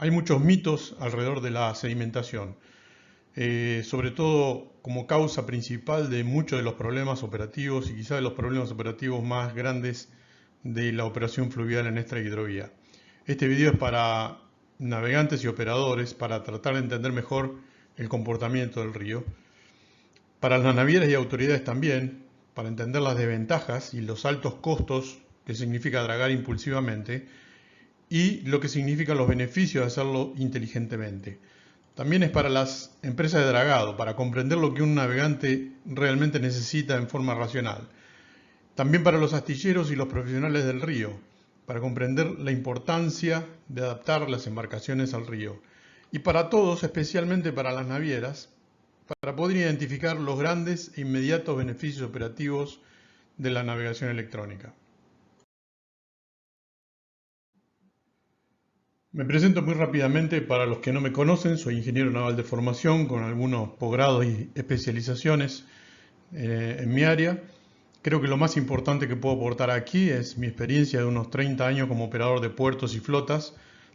Hay muchos mitos alrededor de la sedimentación, sobre todo como causa principal de muchos de los problemas operativos y quizás de los problemas operativos más grandes de la operación fluvial en esta hidrovía. Este video es para navegantes y operadores para tratar de entender mejor el comportamiento del río. Para las navieras y autoridades también, para entender las desventajas y los altos costos que significa dragar impulsivamente y lo que significan los beneficios de hacerlo inteligentemente. También es para las empresas de dragado, para comprender lo que un navegante realmente necesita en forma racional. También para los astilleros y los profesionales del río, para comprender la importancia de adaptar las embarcaciones al río. Y para todos, especialmente para las navieras, para poder identificar los grandes e inmediatos beneficios operativos de la navegación electrónica. Me presento muy rápidamente para los que no me conocen, soy ingeniero naval de formación con algunos posgrados y especializaciones en mi área. Creo que lo más importante que puedo aportar aquí es mi experiencia de unos 30 años como operador de puertos y flotas,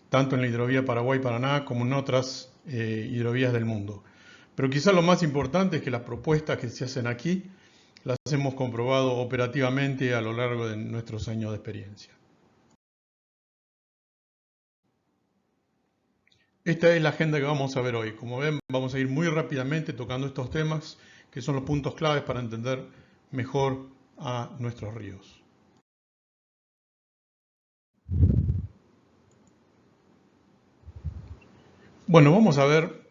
tanto en la hidrovía Paraguay-Paraná como en otras hidrovías del mundo. Pero quizás lo más importante es que las propuestas que se hacen aquí las hemos comprobado operativamente a lo largo de nuestros años de experiencia. Esta es la agenda que vamos a ver hoy. Como ven, vamos a ir muy rápidamente tocando estos temas que son los puntos claves para entender mejor a nuestros ríos. Bueno, vamos a ver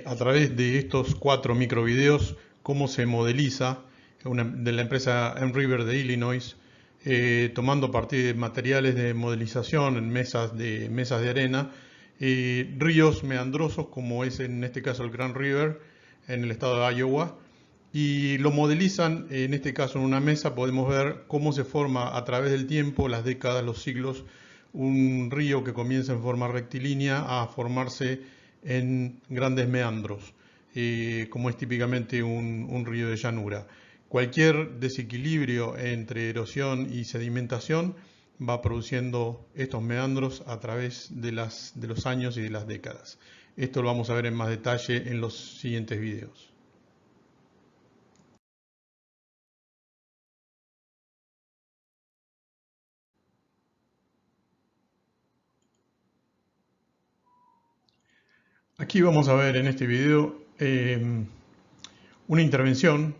a través de estos 4 microvideos cómo se modeliza de la empresa Enriver de Illinois, tomando a partir de materiales de modelización en mesas de arena, ríos meandrosos como es en este caso el Grand River en el estado de Iowa, y lo modelizan en este caso en una mesa. Podemos ver cómo se forma a través del tiempo, las décadas, los siglos, un río que comienza en forma rectilínea a formarse en grandes meandros, como es típicamente un río de llanura. Cualquier desequilibrio entre erosión y sedimentación va produciendo estos meandros a través de los años y de las décadas. Esto lo vamos a ver en más detalle en los siguientes videos. Aquí vamos a ver en este video una intervención,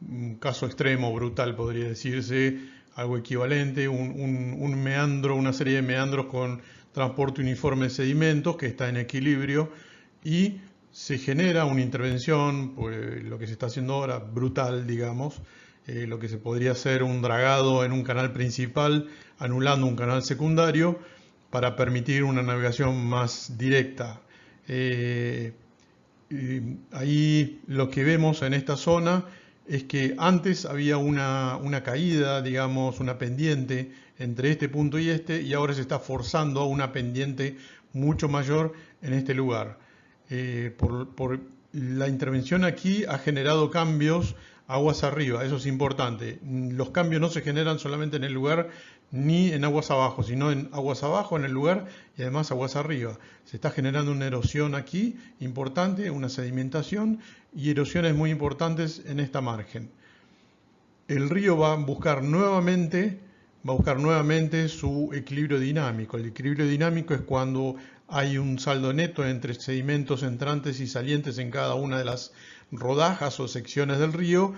un caso extremo, brutal podría decirse, algo equivalente, un meandro, una serie de meandros con transporte uniforme de sedimentos que está en equilibrio y se genera una intervención, pues lo que se está haciendo ahora, brutal, digamos, lo que se podría hacer un dragado en un canal principal, anulando un canal secundario para permitir una navegación más directa. Ahí lo que vemos en esta zona es que antes había una caída, digamos, una pendiente entre este punto y ahora se está forzando a una pendiente mucho mayor en este lugar. Por la intervención aquí ha generado cambios aguas arriba, eso es importante. Los cambios no se generan solamente en el lugar ni en aguas abajo, sino en aguas abajo en el lugar y además aguas arriba. Se está generando una erosión aquí importante, una sedimentación y erosiones muy importantes en esta margen. El río va a buscar nuevamente su equilibrio dinámico. El equilibrio dinámico es cuando hay un saldo neto entre sedimentos entrantes y salientes en cada una de las rodajas o secciones del río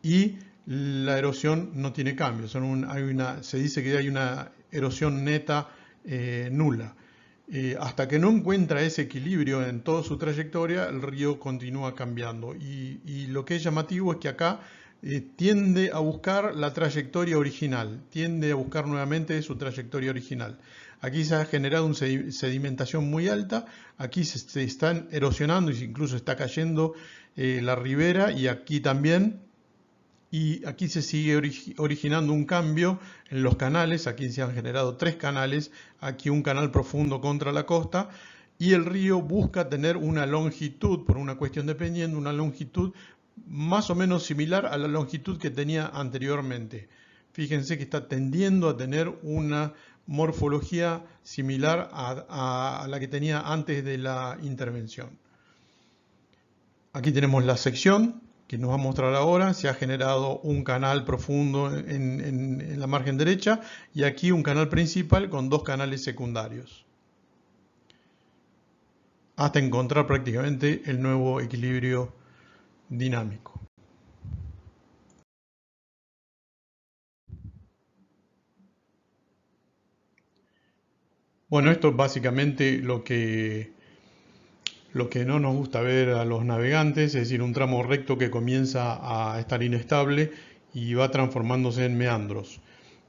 y la erosión no tiene cambio. Se dice que hay una erosión neta nula. Hasta que no encuentra ese equilibrio en toda su trayectoria, el río continúa cambiando. Y lo que es llamativo es que acá tiende a buscar la trayectoria original, tiende a buscar nuevamente su trayectoria original. Aquí se ha generado una sedimentación muy alta, aquí se están erosionando y incluso está cayendo la ribera y aquí también. Y aquí se sigue originando un cambio en los canales. Aquí se han generado 3 canales, aquí un canal profundo contra la costa, y el río busca tener una longitud, por una cuestión de pendiente, una longitud más o menos similar a la longitud que tenía anteriormente. Fíjense que está tendiendo a tener una morfología similar a la que tenía antes de la intervención. Aquí tenemos la sección que nos va a mostrar ahora. Se ha generado un canal profundo en la margen derecha y aquí un canal principal con dos canales secundarios, hasta encontrar prácticamente el nuevo equilibrio dinámico. Bueno, esto es básicamente lo que no nos gusta ver a los navegantes, es decir, un tramo recto que comienza a estar inestable y va transformándose en meandros.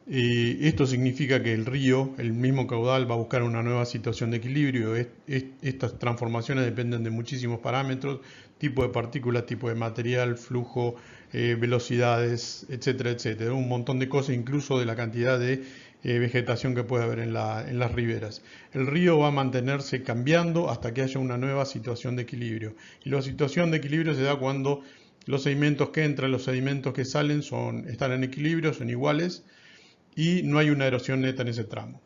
Esto significa que el río, el mismo caudal, va a buscar una nueva situación de equilibrio. Estas transformaciones dependen de muchísimos parámetros: tipo de partículas, tipo de material, flujo, velocidades, etcétera, etcétera. Un montón de cosas, incluso de la cantidad de vegetación que puede haber en las riberas. El río va a mantenerse cambiando hasta que haya una nueva situación de equilibrio. Y la situación de equilibrio se da cuando los sedimentos que entran, los sedimentos que salen están en equilibrio, son iguales, y no hay una erosión neta en ese tramo.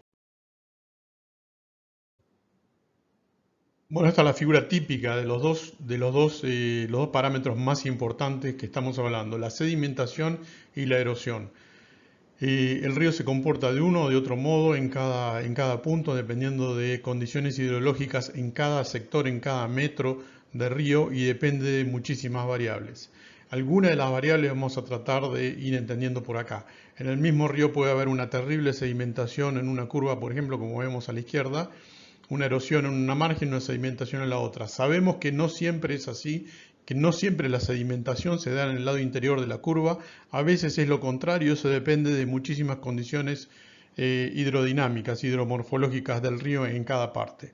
Bueno, esta es la figura típica de los dos parámetros más importantes que estamos hablando: la sedimentación y la erosión. El río se comporta de uno o de otro modo en cada punto, dependiendo de condiciones hidrológicas en cada sector, en cada metro de río, y depende de muchísimas variables. Algunas de las variables vamos a tratar de ir entendiendo por acá. En el mismo río puede haber una terrible sedimentación en una curva, por ejemplo, como vemos a la izquierda, una erosión en una margen y una sedimentación en la otra. Sabemos que no siempre es así, que no siempre la sedimentación se da en el lado interior de la curva. A veces es lo contrario. Eso depende de muchísimas condiciones hidrodinámicas, hidromorfológicas del río en cada parte.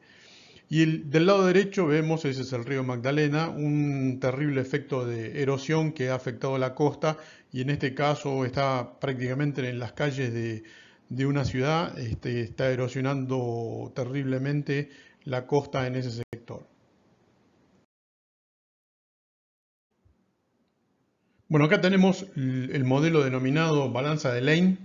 Y del lado derecho vemos, ese es el río Magdalena, un terrible efecto de erosión que ha afectado la costa, y en este caso está prácticamente en las calles de una ciudad, está erosionando terriblemente la costa en ese sector. Bueno, acá tenemos el modelo denominado balanza de Lane,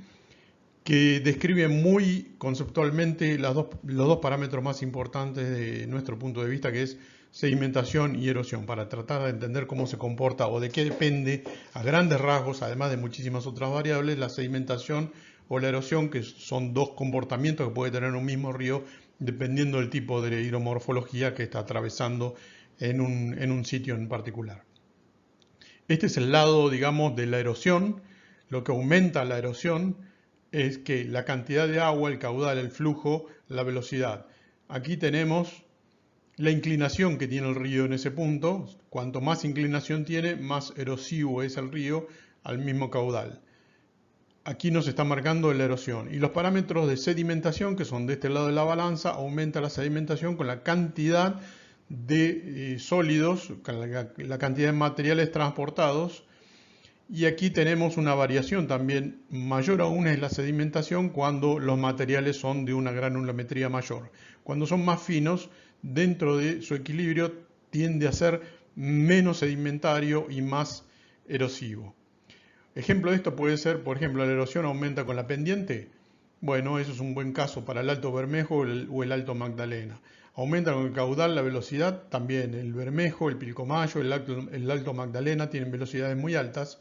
que describe muy conceptualmente los dos parámetros más importantes de nuestro punto de vista, que es sedimentación y erosión, para tratar de entender cómo se comporta o de qué depende a grandes rasgos, además de muchísimas otras variables, la sedimentación o la erosión, que son dos comportamientos que puede tener un mismo río dependiendo del tipo de hidromorfología que está atravesando en un sitio en particular. Este es el lado, digamos, de la erosión. Lo que aumenta la erosión es que la cantidad de agua, el caudal, el flujo, la velocidad. Aquí tenemos la inclinación que tiene el río en ese punto. Cuanto más inclinación tiene, más erosivo es el río al mismo caudal. Aquí nos está marcando la erosión. Y los parámetros de sedimentación, que son de este lado de la balanza, aumenta la sedimentación con la cantidad de sólidos, la cantidad de materiales transportados. Y aquí tenemos una variación también mayor aún, es la sedimentación cuando los materiales son de una granulometría mayor. Cuando son más finos, dentro de su equilibrio tiende a ser menos sedimentario y más erosivo. Ejemplo de esto puede ser, por ejemplo, la erosión aumenta con la pendiente. Bueno, eso es un buen caso para el Alto Bermejo o el Alto Magdalena. Aumenta con el caudal, la velocidad, también el Bermejo, el Pilcomayo, el Alto Magdalena tienen velocidades muy altas.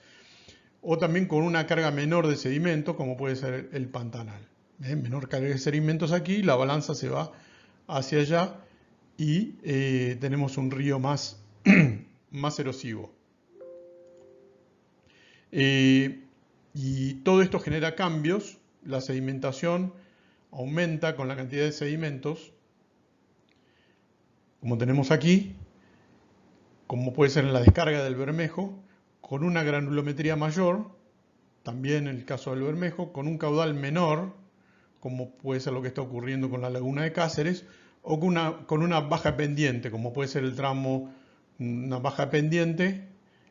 O también con una carga menor de sedimento, como puede ser el Pantanal. Menor carga de sedimentos aquí, la balanza se va hacia allá y tenemos un río más, más erosivo. Y todo esto genera cambios. La sedimentación aumenta con la cantidad de sedimentos, como tenemos aquí, como puede ser en la descarga del Bermejo, con una granulometría mayor, también en el caso del Bermejo, con un caudal menor, como puede ser lo que está ocurriendo con la laguna de Cáceres, o con una baja pendiente, como puede ser una baja pendiente,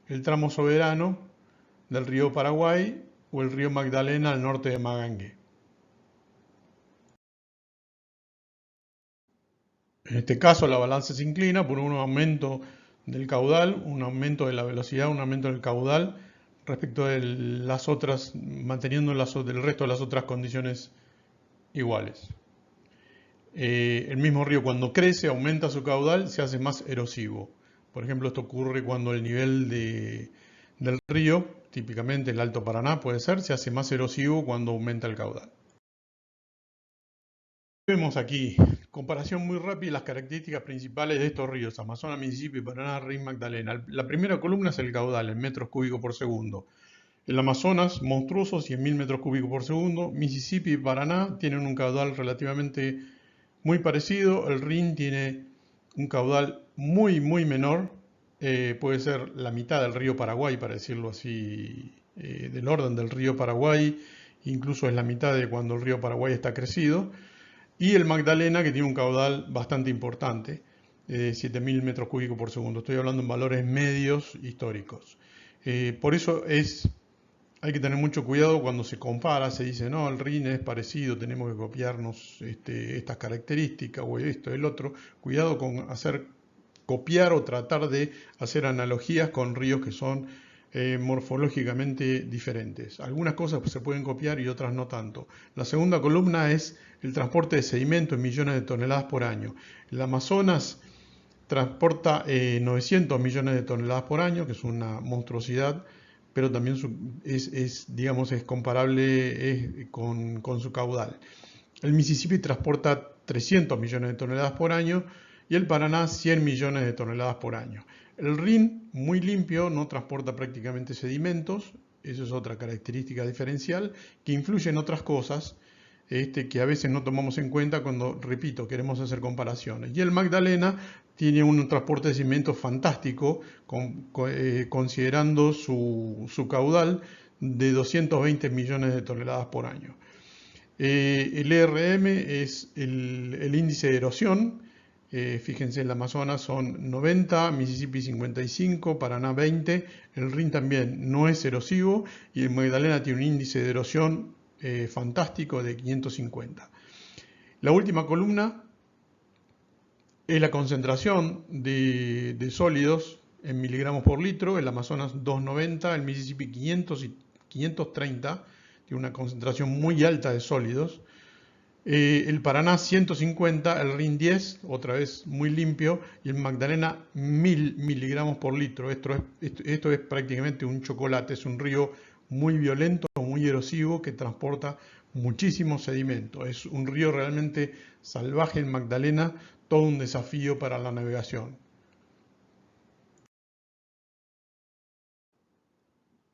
el tramo soberano del río Paraguay o el río Magdalena al norte de Magangué. En este caso la balanza se inclina por un aumento del caudal, un aumento de la velocidad, un aumento del caudal respecto de las otras, manteniendo el resto de las otras condiciones iguales. El mismo río cuando crece, aumenta su caudal, se hace más erosivo. Por ejemplo, esto ocurre cuando el nivel del río, típicamente el Alto Paraná puede ser, se hace más erosivo cuando aumenta el caudal. Vemos aquí, comparación muy rápida, las características principales de estos ríos, Amazonas, Mississippi, Paraná, Rin, Magdalena. La primera columna es el caudal, en metros cúbicos por segundo. El Amazonas, monstruoso, 100.000 metros cúbicos por segundo. Mississippi y Paraná tienen un caudal relativamente muy parecido. El Rin tiene un caudal muy menor. Puede ser la mitad del río Paraguay, para decirlo así, del orden del río Paraguay. Incluso es la mitad de cuando el río Paraguay está crecido. Y el Magdalena, que tiene un caudal bastante importante, 7.000 metros cúbicos por segundo. Estoy hablando en valores medios históricos. Por eso hay que tener mucho cuidado cuando se compara, se dice, no, el Rin es parecido, tenemos que copiarnos estas características o esto, el otro. Cuidado con copiar o tratar de hacer analogías con ríos que son morfológicamente diferentes. Algunas cosas se pueden copiar y otras no tanto. La segunda columna es el transporte de sedimento en millones de toneladas por año. El Amazonas transporta 900 millones de toneladas por año, que es una monstruosidad, pero también digamos, es comparable con su caudal. El Mississippi transporta 300 millones de toneladas por año y el Paraná 100 millones de toneladas por año. El Rin, muy limpio, no transporta prácticamente sedimentos, eso es otra característica diferencial, que influye en otras cosas que a veces no tomamos en cuenta cuando, repito, queremos hacer comparaciones. Y el Magdalena tiene un transporte de sedimentos fantástico, considerando su caudal de 220 millones de toneladas por año. El ERM es el índice de erosión. Fíjense, en el Amazonas son 90, Mississippi 55, Paraná 20, el Rin también no es erosivo y el Magdalena tiene un índice de erosión fantástico de 550. La última columna es la concentración de sólidos en miligramos por litro, el Amazonas 290, el Mississippi 500 y 530, tiene una concentración muy alta de sólidos. El Paraná 150, el Rin 10, otra vez muy limpio, y el Magdalena 1000 miligramos por litro. Esto es prácticamente un chocolate, es un río muy violento, muy erosivo, que transporta muchísimo sedimento. Es un río realmente salvaje el Magdalena, todo un desafío para la navegación.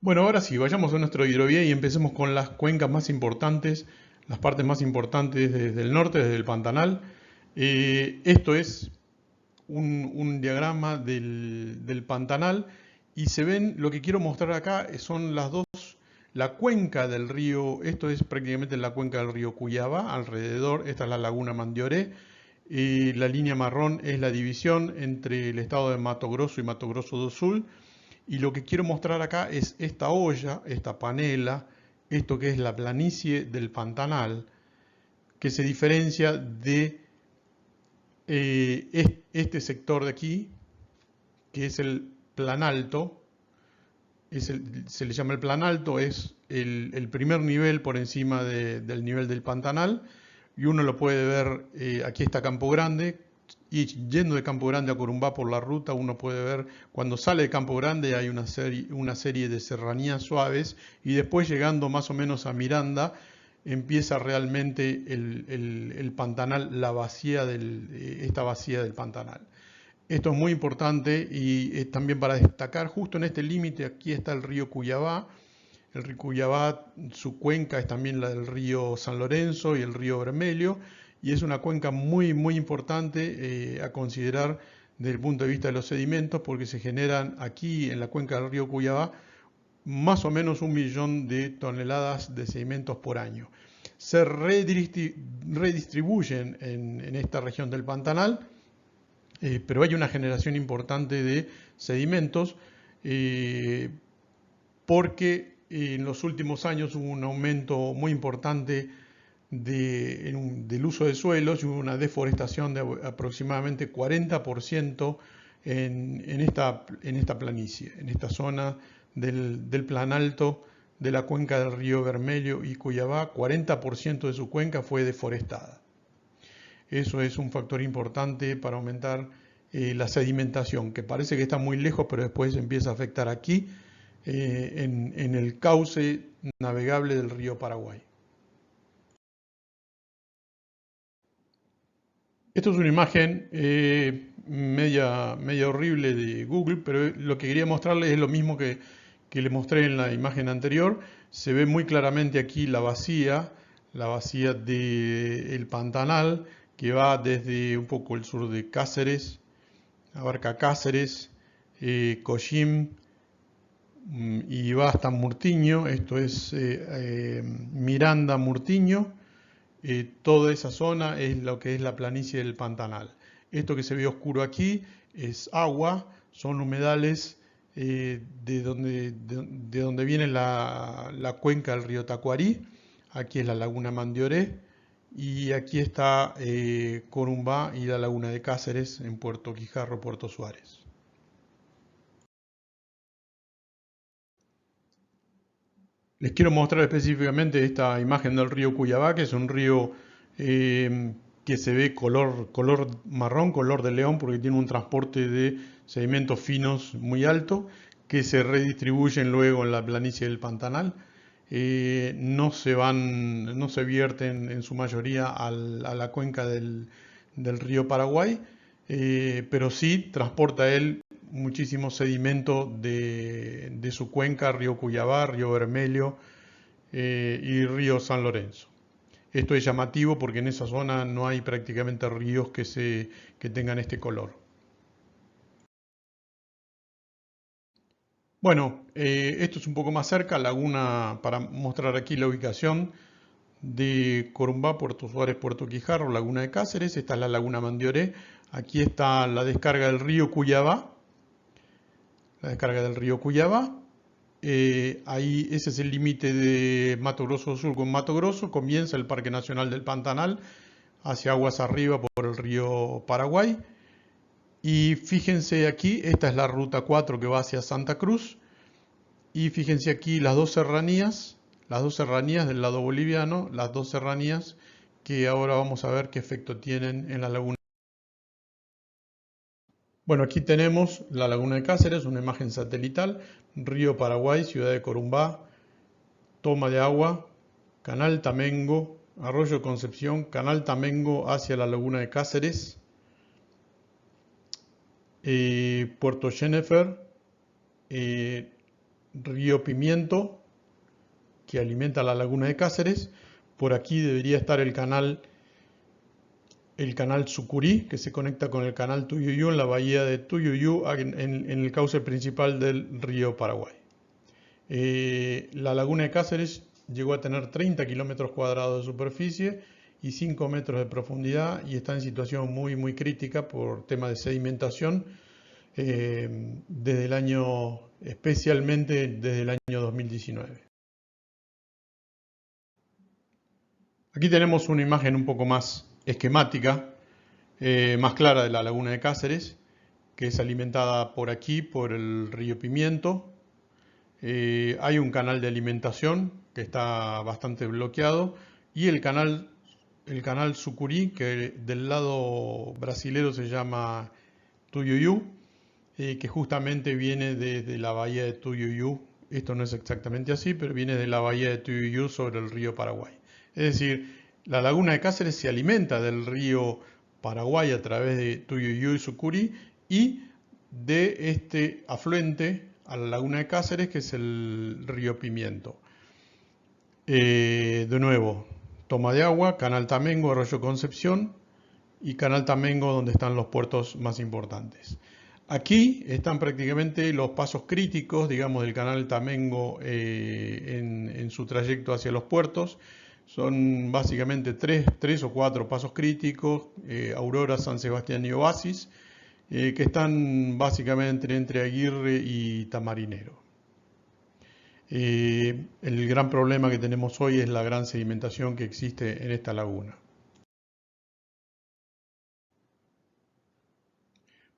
Bueno, ahora sí, vayamos a nuestro hidrovía y empecemos con las cuencas más importantes, las partes más importantes desde el norte, desde el Pantanal. Esto es un diagrama del Pantanal y se ven, lo que quiero mostrar acá son la cuenca del río, esto es prácticamente la cuenca del río Cuyabá, alrededor, esta es la laguna Mandioré, la línea marrón es la división entre el estado de Mato Grosso y Mato Grosso do Sul, y lo que quiero mostrar acá es esta olla, esta panela, esto que es la planicie del Pantanal, que se diferencia de este sector de aquí, que es el Planalto. Se le llama el Planalto, es el primer nivel por encima del nivel del Pantanal, y uno lo puede ver, aquí está Campo Grande, y yendo de Campo Grande a Corumbá por la ruta, uno puede ver, cuando sale de Campo Grande hay una serie de serranías suaves, y después llegando más o menos a Miranda, empieza realmente el Pantanal, esta vacía del Pantanal. Esto es muy importante y también para destacar, justo en este límite, aquí está el río Cuyabá. El río Cuyabá, su cuenca es también la del río San Lorenzo y el río Bermelio, y es una cuenca muy importante a considerar desde el punto de vista de los sedimentos, porque se generan aquí en la cuenca del río Cuyabá más o menos 1 millón de toneladas de sedimentos por año. Se redistribuyen en esta región del Pantanal, pero hay una generación importante de sedimentos porque en los últimos años hubo un aumento muy importante del uso de suelos y hubo una deforestación de aproximadamente 40% en esta planicie, en esta zona del planalto de la cuenca del río Vermelho y Cuyabá, 40% de su cuenca fue deforestada. Eso es un factor importante para aumentar la sedimentación, que parece que está muy lejos, pero después empieza a afectar aquí, en el cauce navegable del río Paraguay. Esto es una imagen media horrible de Google, pero lo que quería mostrarles es lo mismo que les mostré en la imagen anterior. Se ve muy claramente aquí la vacía del Pantanal, que va desde un poco el sur de Cáceres, abarca Cáceres, Coyim, y va hasta Murtiño. Esto es Miranda, Murtiño. Toda esa zona es lo que es la planicie del Pantanal. Esto que se ve oscuro aquí es agua, son humedales de donde viene la cuenca del río Tacuarí. Aquí es la laguna Mandioré y aquí está Corumbá y la laguna de Cáceres en Puerto Quijarro, Puerto Suárez. Les quiero mostrar específicamente esta imagen del río Cuyabá, que es un río que se ve color marrón, color de león, porque tiene un transporte de sedimentos finos muy alto, que se redistribuyen luego en la planicie del Pantanal. No se vierten en su mayoría a la cuenca del río Paraguay, pero sí transporta él muchísimo sedimento de su cuenca, río Cuyabá, río Vermelho y río San Lorenzo. Esto es llamativo porque en esa zona no hay prácticamente ríos que tengan este color. Bueno, esto es un poco más cerca, laguna, para mostrar aquí la ubicación de Corumbá, Puerto Suárez, Puerto Quijarro, laguna de Cáceres. Esta es la laguna Mandioré. Aquí está la descarga del río Cuyabá. Ahí ese es el límite de Mato Grosso Sur con Mato Grosso. Comienza el Parque Nacional del Pantanal hacia aguas arriba por el río Paraguay. Y fíjense aquí, esta es la ruta 4 que va hacia Santa Cruz. Y fíjense aquí las dos serranías del lado boliviano, las dos serranías que ahora vamos a ver qué efecto tienen en la laguna. Bueno, aquí tenemos la laguna de Cáceres, una imagen satelital, río Paraguay, ciudad de Corumbá, toma de agua, canal Tamengo, arroyo Concepción, canal Tamengo hacia la laguna de Cáceres, Puerto Jennifer, río Pimiento, que alimenta la laguna de Cáceres. Por aquí debería estar el canal Sucurí, que se conecta con el canal Tuyuyú en la bahía de Tuyuyú, en el cauce principal del río Paraguay. La laguna de Cáceres llegó a tener 30 kilómetros cuadrados de superficie y 5 metros de profundidad y está en situación muy crítica por tema de sedimentación especialmente desde el año 2019. Aquí tenemos una imagen un poco más esquemática, más clara de la laguna de Cáceres, que es alimentada por aquí, por el río Pimiento. Hay un canal de alimentación que está bastante bloqueado y el canal Sucurí, que del lado brasilero se llama Tuyuyú, que justamente viene desde la bahía de Tuyuyú. Esto no es exactamente así, pero viene de la bahía de Tuyuyú sobre el río Paraguay. Es decir, la laguna de Cáceres se alimenta del río Paraguay a través de Tuyuyú y Sucurí y de este afluente a la laguna de Cáceres, que es el río Pimiento. De nuevo, toma de agua, canal Tamengo, arroyo Concepción y canal Tamengo, donde están los puertos más importantes. Aquí están prácticamente los pasos críticos, digamos, del canal Tamengo en su trayecto hacia los puertos. Son básicamente tres o cuatro pasos críticos, Aurora, San Sebastián y Oasis, que están básicamente entre Aguirre y Tamarinero. El gran problema que tenemos hoy es la gran sedimentación que existe en esta laguna.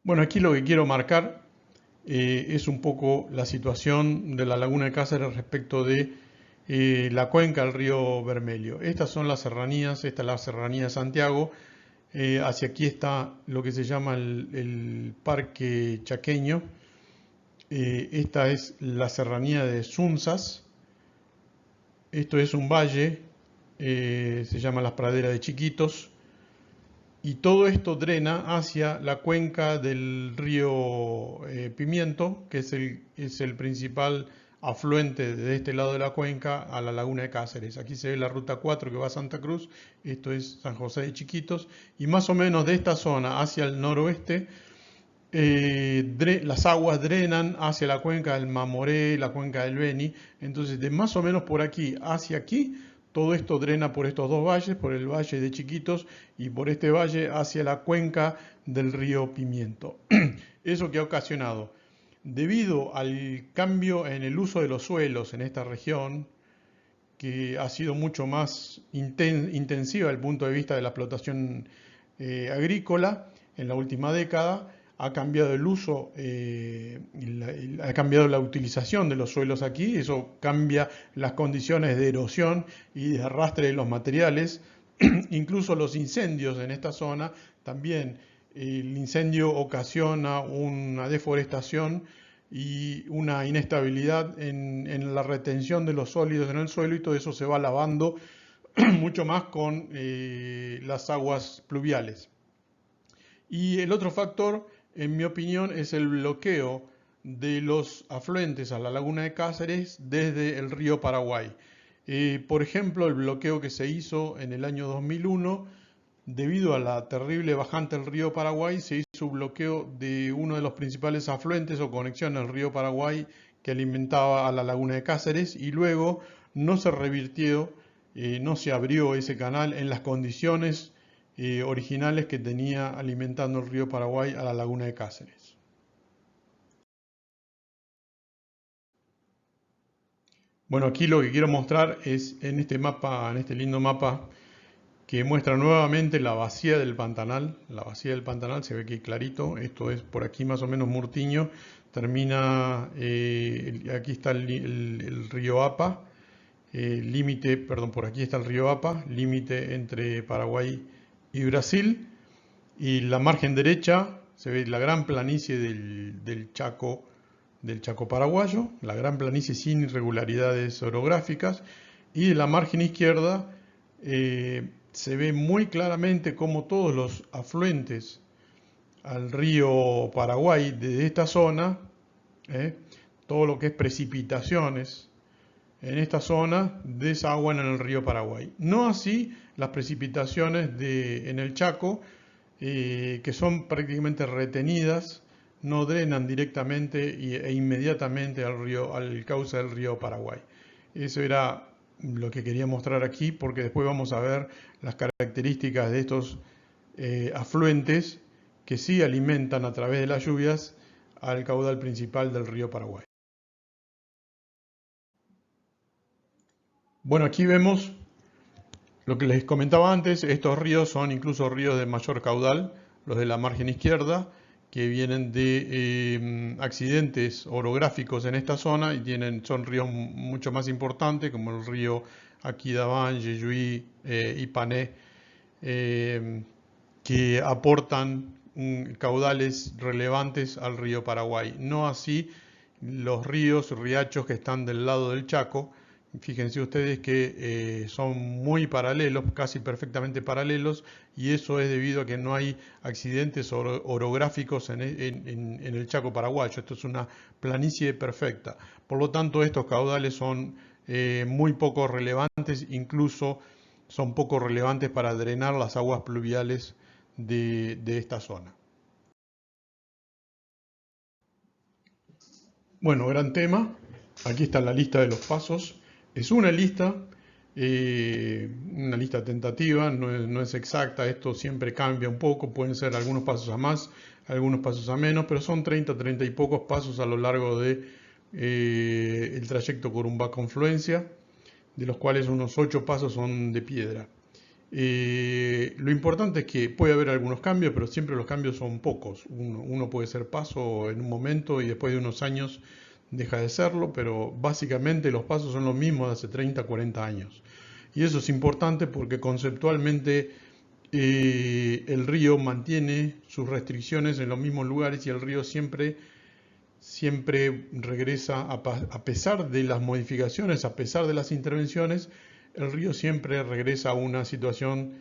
Bueno, aquí lo que quiero marcar es un poco la situación de la laguna de Cáceres respecto de la cuenca del río Bermelio. Estas son las serranías, esta es la serranía de Santiago. Hacia aquí está lo que se llama el Parque Chaqueño. Esta es la serranía de Sunzas. Esto es un valle, se llama las praderas de Chiquitos. Y todo esto drena hacia la cuenca del río Pimiento, que es el principal afluente de este lado de la cuenca a la laguna de Cáceres. Aquí se ve la ruta 4 que va a Santa Cruz, esto es San José de Chiquitos, y más o menos de esta zona hacia el noroeste, las aguas drenan hacia la cuenca del Mamoré, la cuenca del Beni. Entonces, de más o menos por aquí hacia aquí, todo esto drena por estos dos valles, por el valle de Chiquitos y por este valle hacia la cuenca del río Pimiento. ¿Eso que ha ocasionado? Debido al cambio en el uso de los suelos en esta región, que ha sido mucho más intensiva desde el punto de vista de la explotación agrícola en la última década, ha cambiado el uso, ha cambiado la utilización de los suelos aquí, eso cambia las condiciones de erosión y de arrastre de los materiales, incluso los incendios en esta zona, también el incendio ocasiona una deforestación y una inestabilidad en la retención de los sólidos en el suelo y todo eso se va lavando mucho más con las aguas pluviales. Y el otro factor, en mi opinión, es el bloqueo de los afluentes a la laguna de Cáceres desde el río Paraguay. Por ejemplo, el bloqueo que se hizo en el año 2001, debido a la terrible bajante del río Paraguay, se hizo un bloqueo de uno de los principales afluentes o conexión al río Paraguay que alimentaba a la laguna de Cáceres y luego no se revirtió, no se abrió ese canal en las condiciones originales que tenía alimentando el río Paraguay a la laguna de Cáceres. Bueno, aquí lo que quiero mostrar es en este mapa, en este lindo mapa que muestra nuevamente la bahía del Pantanal. La bahía del Pantanal se ve aquí clarito, esto es por aquí más o menos Murtiño, termina, aquí está el río Apa, límite, perdón, por aquí está el río Apa, límite entre Paraguay y Brasil, y la margen derecha se ve la gran planicie del Chaco paraguayo, la gran planicie sin irregularidades orográficas, y de la margen izquierda se ve muy claramente cómo todos los afluentes al río Paraguay de esta zona, todo lo que es precipitaciones en esta zona, desaguan en el río Paraguay. No así las precipitaciones en el Chaco, que son prácticamente retenidas, no drenan directamente e inmediatamente al cauce del río Paraguay. Eso era lo que quería mostrar aquí, porque después vamos a ver las características de estos afluentes que sí alimentan a través de las lluvias al caudal principal del río Paraguay. Bueno, aquí vemos lo que les comentaba antes, estos ríos son incluso ríos de mayor caudal, los de la margen izquierda, que vienen de accidentes orográficos en esta zona y son ríos mucho más importantes, como el río Aquidabán, Yeyuí, Ipané, que aportan caudales relevantes al río Paraguay. No así los ríos, riachos que están del lado del Chaco. Fíjense ustedes que son muy paralelos, casi perfectamente paralelos, y eso es debido a que no hay accidentes orográficos en el Chaco paraguayo. Esto es una planicie perfecta. Por lo tanto, estos caudales son muy poco relevantes, incluso son poco relevantes para drenar las aguas pluviales de esta zona. Bueno, gran tema. Aquí está la lista de los pasos. Es una lista tentativa, no es exacta, esto siempre cambia un poco, pueden ser algunos pasos a más, algunos pasos a menos, pero son 30 y pocos pasos a lo largo de el trayecto Corumbá-Confluencia, de los cuales unos 8 pasos son de piedra. Lo importante es que puede haber algunos cambios, pero siempre los cambios son pocos. Uno puede ser paso en un momento y después de unos años deja de serlo, pero básicamente los pasos son los mismos de hace 30, 40 años. Y eso es importante porque conceptualmente el río mantiene sus restricciones en los mismos lugares y el río siempre regresa, a pesar de las modificaciones, a pesar de las intervenciones, el río siempre regresa a una situación,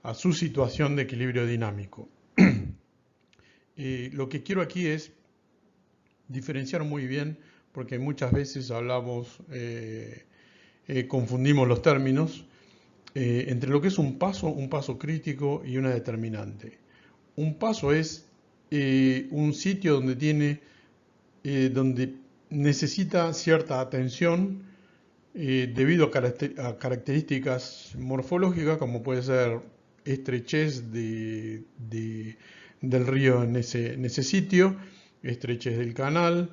a su situación de equilibrio dinámico. Lo que quiero aquí es diferenciar muy bien, porque muchas veces confundimos los términos, entre lo que es un paso crítico y una determinante. Un paso es un sitio donde necesita cierta atención debido a características morfológicas, como puede ser estrechez del río en ese sitio, estrechez del canal,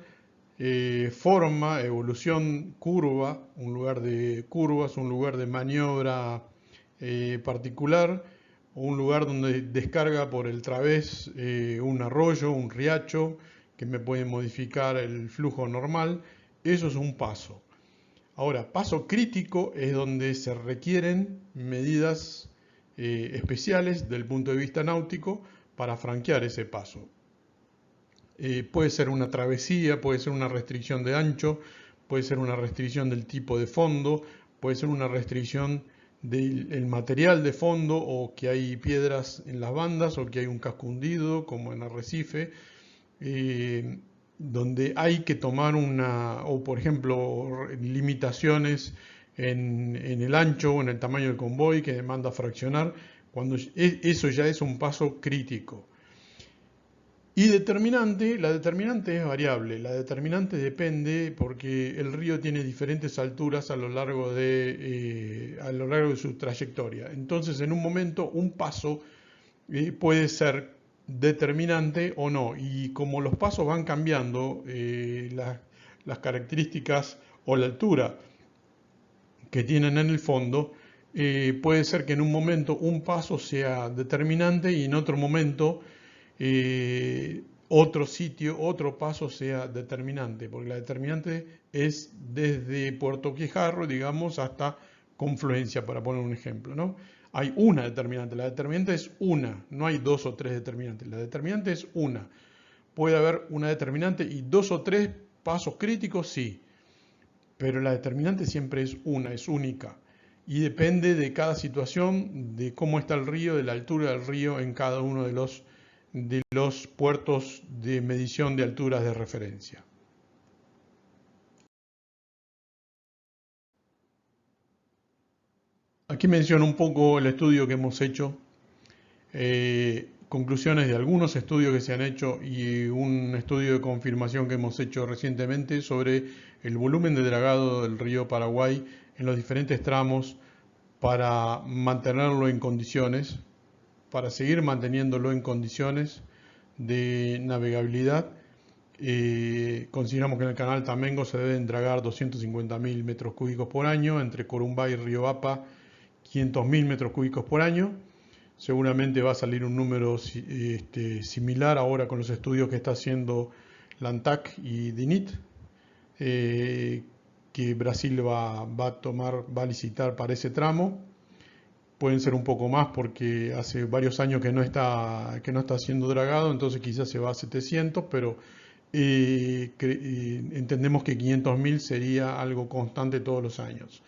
forma, evolución, curva, un lugar de curvas, un lugar de maniobra particular, o un lugar donde descarga por el través un arroyo, un riacho, que me puede modificar el flujo normal. Eso es un paso. Ahora, paso crítico es donde se requieren medidas especiales del punto de vista náutico para franquear ese paso. Puede ser una travesía, puede ser una restricción de ancho, puede ser una restricción del tipo de fondo, puede ser una restricción del material de fondo, o que hay piedras en las bandas, o que hay un casco hundido, como en Arrecife, donde hay que tomar o por ejemplo, limitaciones en el ancho o en el tamaño del convoy que demanda fraccionar, cuando eso ya es un paso crítico. Y la determinante es variable, la determinante depende porque el río tiene diferentes alturas a lo largo de su trayectoria. Entonces, en un momento, un paso puede ser determinante o no, y como los pasos van cambiando, las características o la altura que tienen en el fondo, puede ser que en un momento un paso sea determinante y en otro momento otro paso sea determinante, porque la determinante es desde Puerto Quijarro, digamos, hasta Confluencia, para poner un ejemplo, ¿no? Hay una determinante, la determinante es una, no hay dos o tres determinantes, la determinante es una. Puede haber una determinante y dos o tres pasos críticos, sí, pero la determinante siempre es una, es única, y depende de cada situación, de cómo está el río, de la altura del río en cada uno de los puertos de medición de alturas de referencia. Aquí menciono un poco el estudio que hemos hecho, conclusiones de algunos estudios que se han hecho y un estudio de confirmación que hemos hecho recientemente sobre el volumen de dragado del río Paraguay en los diferentes tramos para mantenerlo en condiciones, para seguir manteniéndolo en condiciones de navegabilidad. Consideramos que en el canal Tamengo se deben dragar 250.000 metros cúbicos por año, entre Corumbá y Río Apa 500.000 metros cúbicos por año. Seguramente va a salir un número similar ahora con los estudios que está haciendo la ANTAC y DINIT, que Brasil va a licitar para ese tramo. Pueden ser un poco más porque hace varios años que no está siendo dragado, entonces quizás se va a 700, pero entendemos que 500.000 sería algo constante todos los años.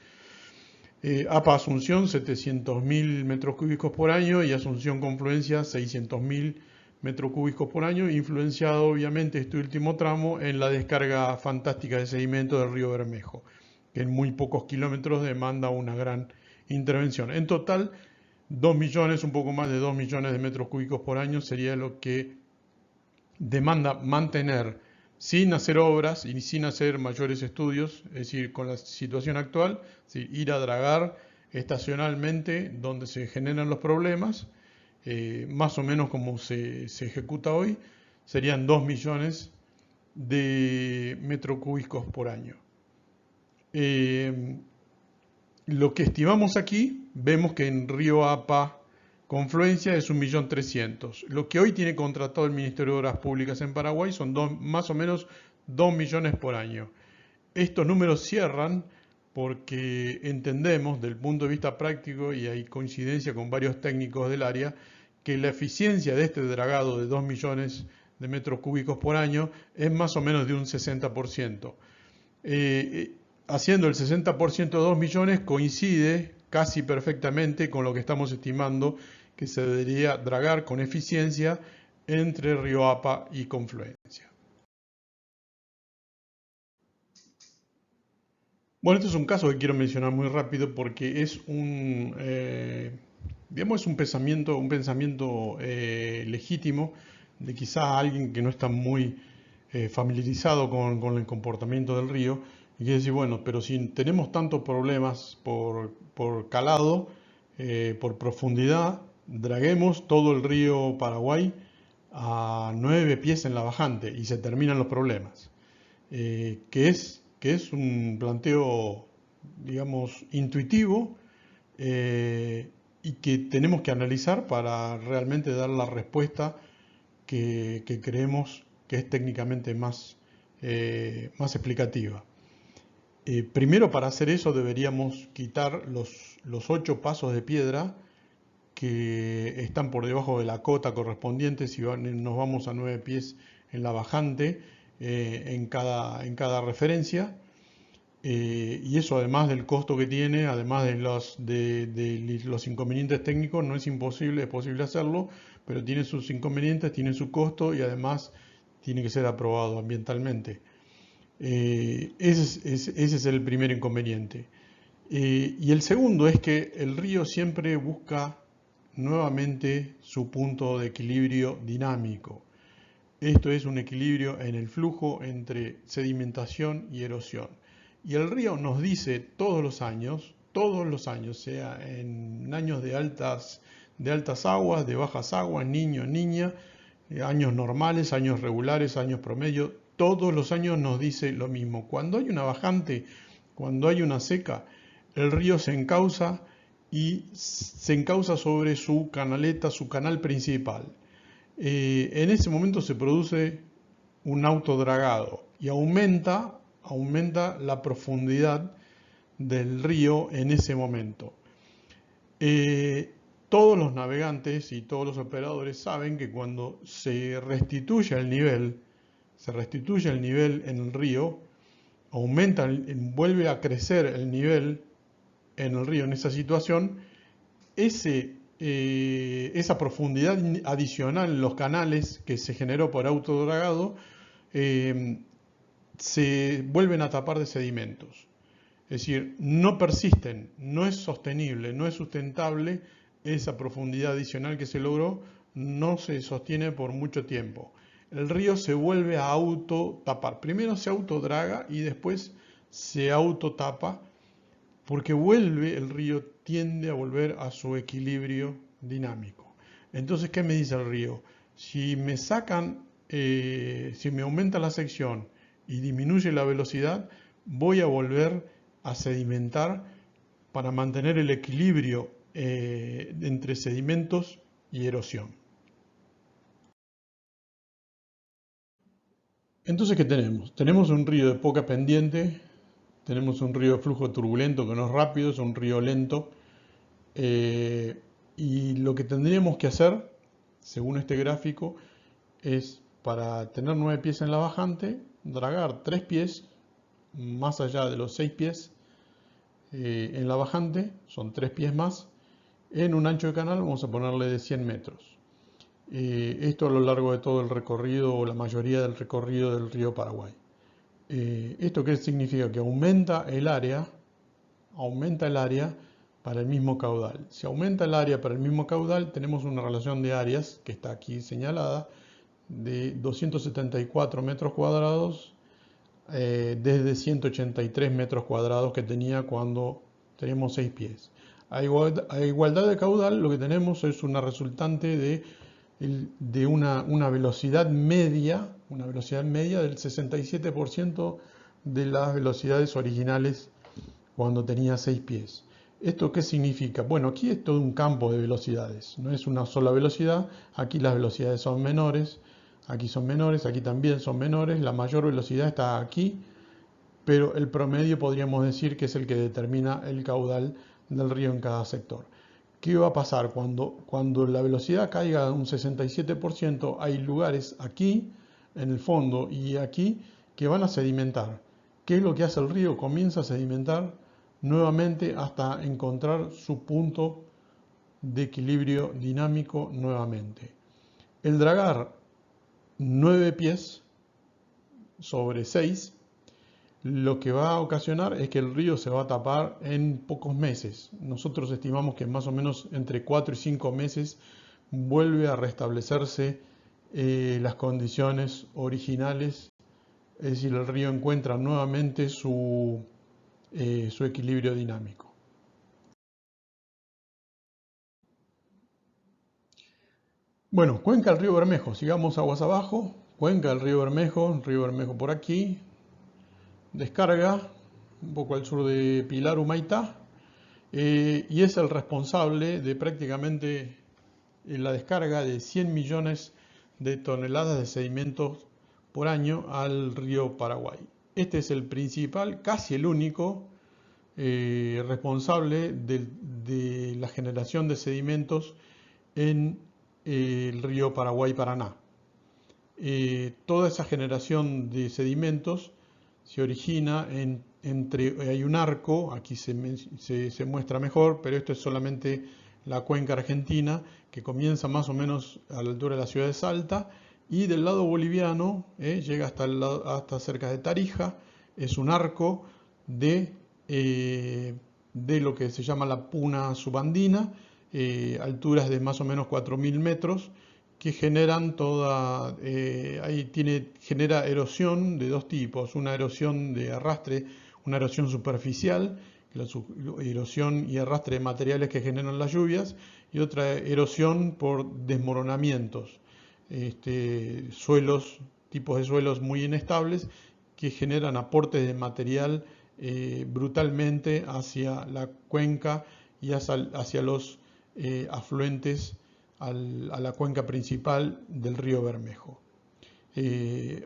APA Asunción 700.000 metros cúbicos por año y Asunción Confluencia 600.000 metros cúbicos por año, influenciado obviamente este último tramo en la descarga fantástica de sedimento del río Bermejo, que en muy pocos kilómetros demanda una gran intervención. En total, 2 millones, un poco más de 2 millones de metros cúbicos por año sería lo que demanda mantener sin hacer obras y sin hacer mayores estudios, es decir, con la situación actual, es decir, ir a dragar estacionalmente donde se generan los problemas, más o menos como se ejecuta hoy, serían 2 millones de metros cúbicos por año. Lo que estimamos aquí, vemos que en Río Apa Confluencia es 1.300.000. Lo que hoy tiene contratado el Ministerio de Obras Públicas en Paraguay son más o menos 2 millones por año. Estos números cierran porque entendemos, del punto de vista práctico, y hay coincidencia con varios técnicos del área, que la eficiencia de este dragado de 2 millones de metros cúbicos por año es más o menos de un 60%. Haciendo el 60% de 2 millones coincide casi perfectamente con lo que estamos estimando que se debería dragar con eficiencia entre Río Apa y Confluencia. Bueno, este es un caso que quiero mencionar muy rápido porque es digamos, es un pensamiento legítimo de quizá alguien que no está muy familiarizado con el comportamiento del río y quiere decir, bueno, pero si tenemos tantos problemas por calado, por profundidad, draguemos todo el río Paraguay a 9 pies en la bajante y se terminan los problemas. Que es un planteo, digamos, intuitivo y que tenemos que analizar para realmente dar la respuesta que creemos que es técnicamente más explicativa. Primero, para hacer eso deberíamos quitar los 8 pasos de piedra que están por debajo de la cota correspondiente si nos vamos a 9 pies en la bajante en cada referencia. Y eso, además del costo que tiene, además de los inconvenientes técnicos, no es imposible, es posible hacerlo, pero tiene sus inconvenientes, tiene su costo y además tiene que ser aprobado ambientalmente. Ese es el primer inconveniente. Y el segundo es que el río siempre busca nuevamente su punto de equilibrio dinámico. Esto es un equilibrio en el flujo entre sedimentación y erosión. Y el río nos dice todos los años, sea en años de altas aguas, de bajas aguas, niño, niña, años normales, años regulares, años promedio, todos los años nos dice lo mismo. Cuando hay una bajante, cuando hay una seca, el río se encausa y se encausa sobre su canaleta, su canal principal. En ese momento se produce un autodragado y aumenta la profundidad del río en ese momento. Todos los navegantes y todos los operadores saben que cuando se restituye el nivel en el río, vuelve a crecer el nivel en el río en esa situación, esa profundidad adicional en los canales que se generó por autodragado se vuelven a tapar de sedimentos. Es decir, no persisten, no es sostenible, no es sustentable esa profundidad adicional que se logró, no se sostiene por mucho tiempo. El río se vuelve a autotapar. Primero se autodraga y después se autotapa porque el río tiende a volver a su equilibrio dinámico. Entonces, ¿qué me dice el río? Si me aumenta la sección y disminuye la velocidad, voy a volver a sedimentar para mantener el equilibrio entre sedimentos y erosión. Entonces, ¿qué tenemos? Tenemos un río de poca pendiente, tenemos un río de flujo turbulento que no es rápido, es un río lento. Y lo que tendríamos que hacer, según este gráfico, es para tener 9 pies en la bajante, dragar 3 pies más allá de los 6 pies en la bajante, son 3 pies más. En un ancho de canal vamos a ponerle de 100 metros. Esto a lo largo de todo el recorrido o la mayoría del recorrido del río Paraguay. ¿Esto qué significa? Que aumenta el área para el mismo caudal. Si aumenta el área para el mismo caudal, tenemos una relación de áreas, que está aquí señalada, de 274 metros cuadrados desde 183 metros cuadrados que tenía cuando teníamos 6 pies. A igualdad de caudal, lo que tenemos es una resultante de una velocidad media del 67% de las velocidades originales cuando tenía 6 pies. ¿Esto qué significa? Bueno, aquí es todo un campo de velocidades, no es una sola velocidad, aquí las velocidades son menores, aquí son menores, aquí también son menores, la mayor velocidad está aquí, pero el promedio podríamos decir que es el que determina el caudal del río en cada sector. ¿Qué va a pasar cuando la velocidad caiga un 67%? Hay lugares aquí, en el fondo y aquí, que van a sedimentar. ¿Qué es lo que hace el río? Comienza a sedimentar nuevamente hasta encontrar su punto de equilibrio dinámico nuevamente. El dragar 9 pies sobre 6 lo que va a ocasionar es que el río se va a tapar en pocos meses. Nosotros estimamos que más o menos entre 4 y 5 meses vuelve a restablecerse las condiciones originales, es decir, el río encuentra nuevamente su equilibrio dinámico. Bueno, cuenca del río Bermejo, sigamos aguas abajo, cuenca del río Bermejo por aquí, descarga un poco al sur de Pilar, Humaitá, y es el responsable de prácticamente la descarga de 100 millones de toneladas de sedimentos por año al río Paraguay. Este es el principal, casi el único responsable de la generación de sedimentos en el río Paraguay-Paraná. Toda esa generación de sedimentos se origina hay un arco, aquí se muestra mejor, pero esto es solamente la cuenca argentina, que comienza más o menos a la altura de la ciudad de Salta, y del lado boliviano llega hasta cerca de Tarija. Es un arco de lo que se llama la puna subandina, alturas de más o menos 4.000 metros, que generan genera erosión de dos tipos: una erosión de arrastre, una erosión superficial, la erosión y arrastre de materiales que generan las lluvias, y otra erosión por desmoronamientos, tipos de suelos muy inestables que generan aportes de material brutalmente hacia la cuenca y hacia los afluentes a la cuenca principal del río Bermejo.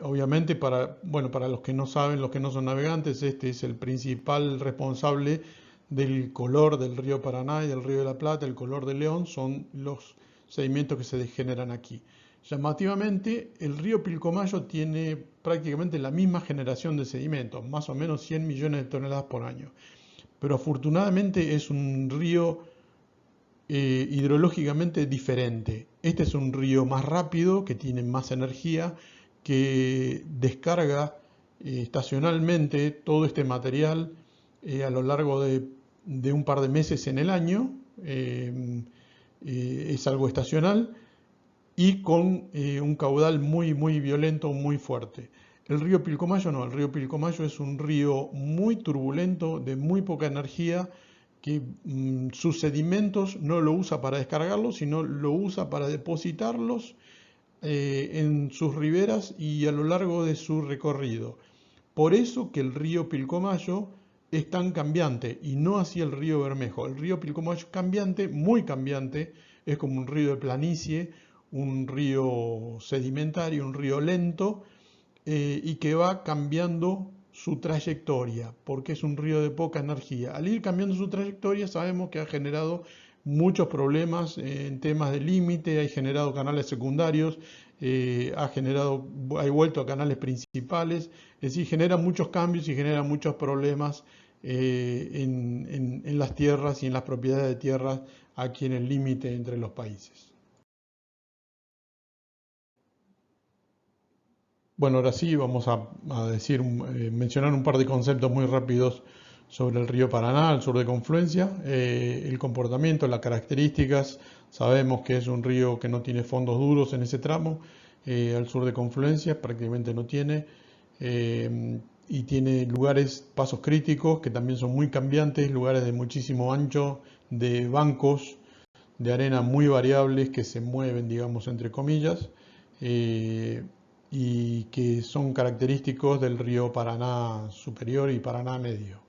Obviamente, para los que no saben, los que no son navegantes, este es el principal responsable del color del río Paraná y del río de la Plata. El color del león son los sedimentos que se generan aquí. Llamativamente, el río Pilcomayo tiene prácticamente la misma generación de sedimentos, más o menos 100 millones de toneladas por año. Pero afortunadamente es un río hidrológicamente diferente. Este es un río más rápido, que tiene más energía, que descarga estacionalmente todo este material a lo largo de un par de meses en el año. Es algo estacional y con un caudal muy, muy violento, muy fuerte. El río Pilcomayo no, el río Pilcomayo es un río muy turbulento, de muy poca energía, que sus sedimentos no lo usa para descargarlos, sino lo usa para depositarlos en sus riberas y a lo largo de su recorrido. Por eso que el río Pilcomayo es tan cambiante y no así el río Bermejo. El río Pilcomayo es cambiante, muy cambiante, es como un río de planicie, un río sedimentario, un río lento, y que va cambiando su trayectoria, porque es un río de poca energía. Al ir cambiando su trayectoria, sabemos que ha generado muchos problemas en temas de límite, ha generado canales secundarios, ha vuelto a canales principales, es decir, genera muchos cambios y genera muchos problemas en las tierras y en las propiedades de tierras aquí en el límite entre los países. Bueno, ahora sí vamos a mencionar un par de conceptos muy rápidos sobre el río Paraná, al sur de Confluencia. El comportamiento, las características: sabemos que es un río que no tiene fondos duros en ese tramo, al sur de Confluencia prácticamente no tiene, y tiene pasos críticos que también son muy cambiantes, lugares de muchísimo ancho, de bancos de arena muy variables que se mueven, digamos, entre comillas, y que son característicos del río Paraná superior y Paraná medio.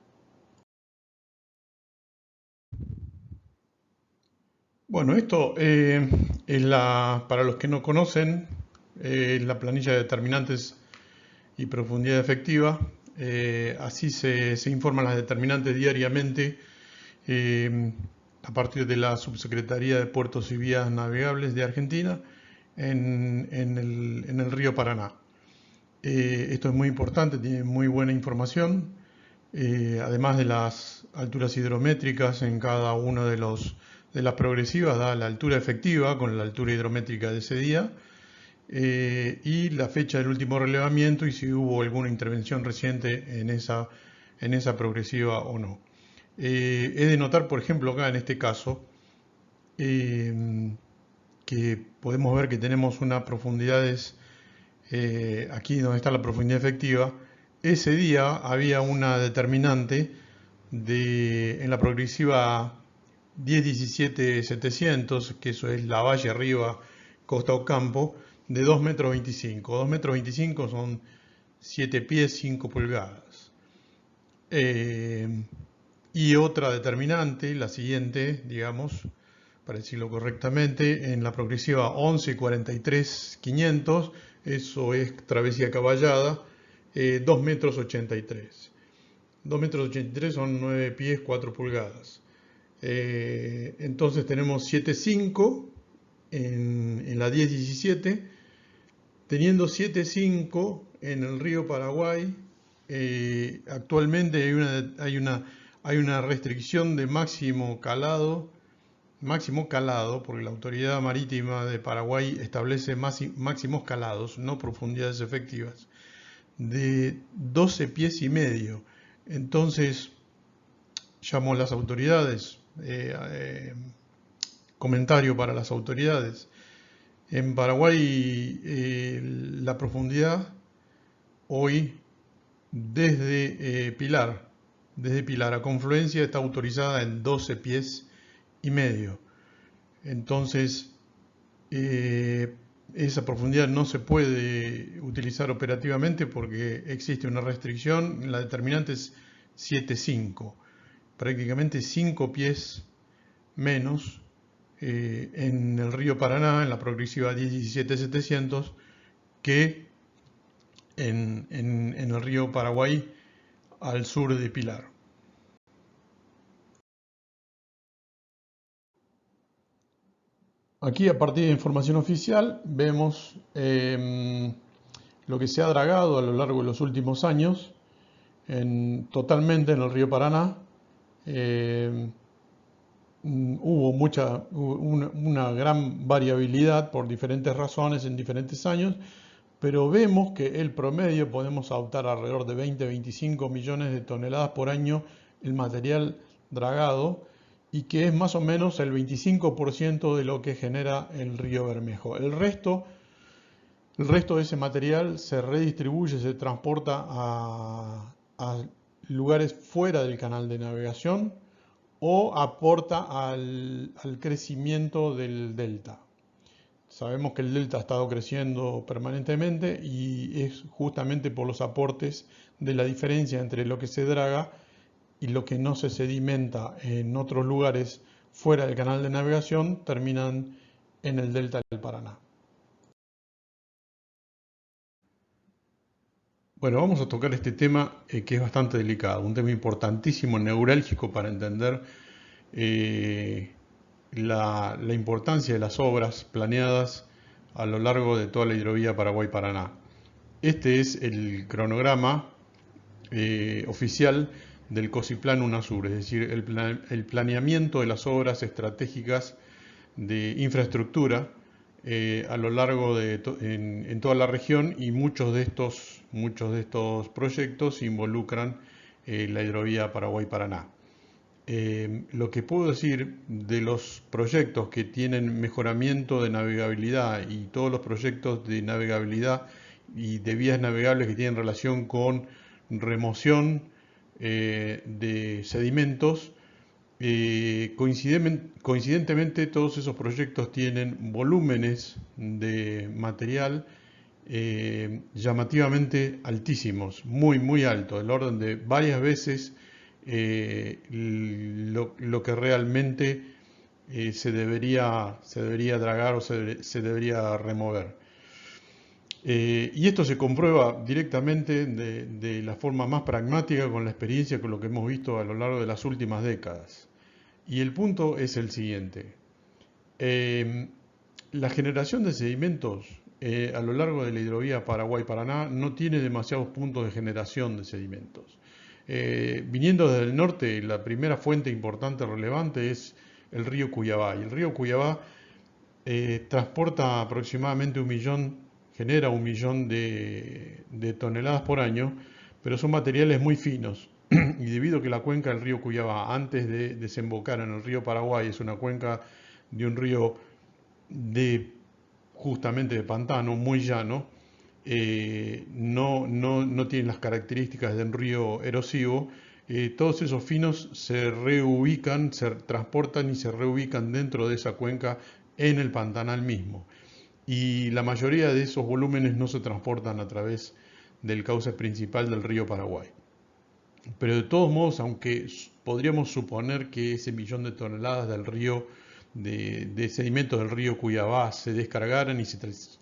Bueno, esto para los que no conocen, la planilla de determinantes y profundidad efectiva. Así se informan las determinantes diariamente a partir de la Subsecretaría de Puertos y Vías Navegables de Argentina en el río Paraná. Esto es muy importante, tiene muy buena información, además de las alturas hidrométricas en cada uno de las progresivas, da la altura efectiva con la altura hidrométrica de ese día, y la fecha del último relevamiento y si hubo alguna intervención reciente en esa progresiva o no. He de notar, por ejemplo, acá en este caso, que podemos ver que tenemos unas profundidades, aquí donde está la profundidad efectiva. Ese día había una determinante en la progresiva 10-17-700, que eso es la valle arriba, Costa Ocampo, de 2,25 metros. 2,25 metros son 7 pies, 5 pulgadas. Y otra determinante, la siguiente, digamos, para decirlo correctamente, en la progresiva 11-43-500, eso es travesía caballada, 2,83 metros. 2,83 metros son 9 pies, 4 pulgadas. Entonces tenemos 7,5 en la 10-17, teniendo 7,5 en el río Paraguay. Actualmente hay una restricción de máximo calado, porque la Autoridad Marítima de Paraguay establece máximos calados, no profundidades efectivas, de 12 pies y medio. Entonces, llamo a las autoridades, comentario para las autoridades. En Paraguay, la profundidad hoy desde Pilar a Confluencia está autorizada en 12 pies y medio. Entonces, esa profundidad no se puede utilizar operativamente porque existe una restricción. La determinante es 7,5, prácticamente 5 pies menos en el río Paraná, en la progresiva 10-17-700, que en el río Paraguay al sur de Pilar. Aquí, a partir de información oficial, vemos lo que se ha dragado a lo largo de los últimos años totalmente en el río Paraná. Hubo una gran variabilidad por diferentes razones en diferentes años, pero vemos que el promedio podemos adoptar alrededor de 20-25 millones de toneladas por año el material dragado, y que es más o menos el 25% de lo que genera el río Bermejo. El resto de ese material se redistribuye, se transporta a lugares fuera del canal de navegación o aporta al crecimiento del delta. Sabemos que el delta ha estado creciendo permanentemente y es justamente por los aportes de la diferencia entre lo que se draga y lo que no se sedimenta en otros lugares fuera del canal de navegación, terminan en el delta del Paraná. Bueno, vamos a tocar este tema que es bastante delicado, un tema importantísimo, neurálgico para entender la importancia de las obras planeadas a lo largo de toda la hidrovía Paraguay-Paraná. Este es el cronograma oficial del COSIPLAN UNASUR, es decir, el planeamiento de las obras estratégicas de infraestructura a lo largo en toda la región, y muchos de estos proyectos involucran la hidrovía Paraguay-Paraná. Lo que puedo decir de los proyectos que tienen mejoramiento de navegabilidad y todos los proyectos de navegabilidad y de vías navegables que tienen relación con remoción de sedimentos, coincidentemente todos esos proyectos tienen volúmenes de material llamativamente altísimos, muy altos, del orden de varias veces lo que realmente se debería dragar o se debería remover. Y esto se comprueba directamente de la forma más pragmática con la experiencia, con lo que hemos visto a lo largo de las últimas décadas. Y el punto es el siguiente. Eh, la generación de sedimentos a lo largo de la hidrovía Paraguay-Paraná no tiene demasiados puntos de generación de sedimentos. Viniendo desde el norte, la primera fuente importante relevante es el río Cuyabá. Y el río Cuyabá transporta aproximadamente genera 1 millón de toneladas por año, pero son materiales muy finos. Y debido a que la cuenca del río Cuyabá, antes de desembocar en el río Paraguay, es una cuenca de un río de justamente de pantano, muy llano, no tienen las características de un río erosivo. Todos esos finos se reubican, se transportan y se reubican dentro de esa cuenca en el pantanal mismo. Y la mayoría de esos volúmenes no se transportan a través del cauce principal del río Paraguay. Pero de todos modos, aunque podríamos suponer que ese 1 millón de toneladas del río, de sedimentos del río Cuyabá se descargaran y se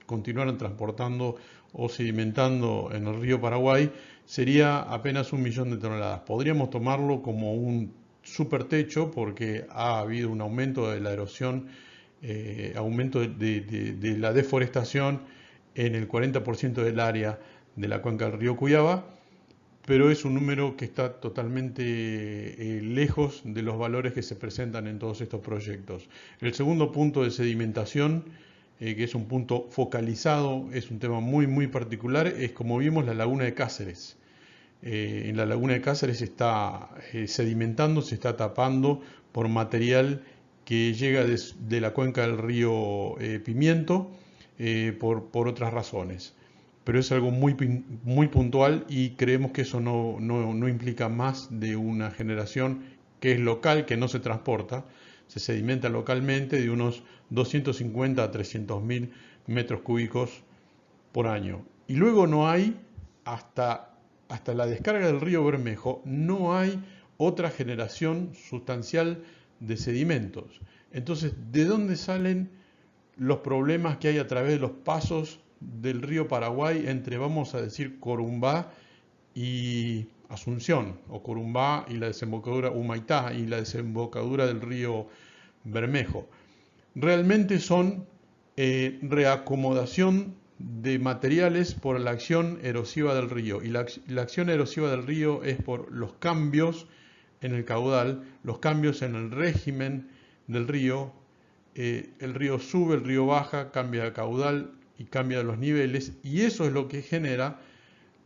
continuaran transportando o sedimentando en el río Paraguay, sería apenas 1 millón de toneladas. Podríamos tomarlo como un supertecho porque ha habido un aumento de la erosión, aumento de la deforestación en el 40% del área de la cuenca del río Cuyabá, pero es un número que está totalmente lejos de los valores que se presentan en todos estos proyectos. El segundo punto de sedimentación, que es un punto focalizado, es un tema muy particular, es como vimos la laguna de Cáceres. En la laguna de Cáceres se está sedimentando, se está tapando por material que llega de la cuenca del río Pimiento por otras razones. Pero es algo muy puntual y creemos que eso no implica más de una generación que es local, que no se transporta, se sedimenta localmente de unos 250 a 300 mil metros cúbicos por año. Y luego no hay, hasta la descarga del río Bermejo, no hay otra generación sustancial de sedimentos. Entonces, ¿de dónde salen los problemas que hay a través de los pasos del río Paraguay entre, vamos a decir, Corumbá y Asunción, o Corumbá y la desembocadura Humaitá y la desembocadura del río Bermejo? Realmente son reacomodación de materiales por la acción erosiva del río. Y la acción erosiva del río es por los cambios en el caudal, los cambios en el régimen del río. El río sube, el río baja, cambia de caudal y cambia los niveles. Y eso es lo que genera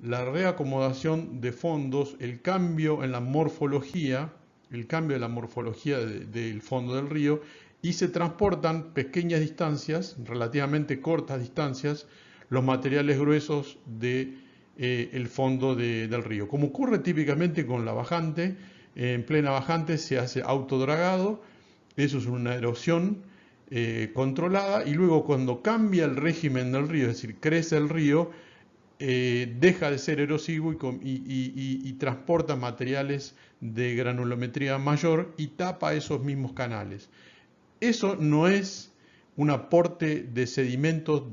la reacomodación de fondos, el cambio en la morfología, el cambio de la morfología del fondo del río, y se transportan pequeñas distancias, relativamente cortas distancias, los materiales gruesos del fondo del río. Como ocurre típicamente con la bajante, en plena bajante se hace autodragado, eso es una erosión controlada, y luego cuando cambia el régimen del río, es decir, crece el río, deja de ser erosivo y transporta materiales de granulometría mayor y tapa esos mismos canales. Eso no es un aporte de sedimentos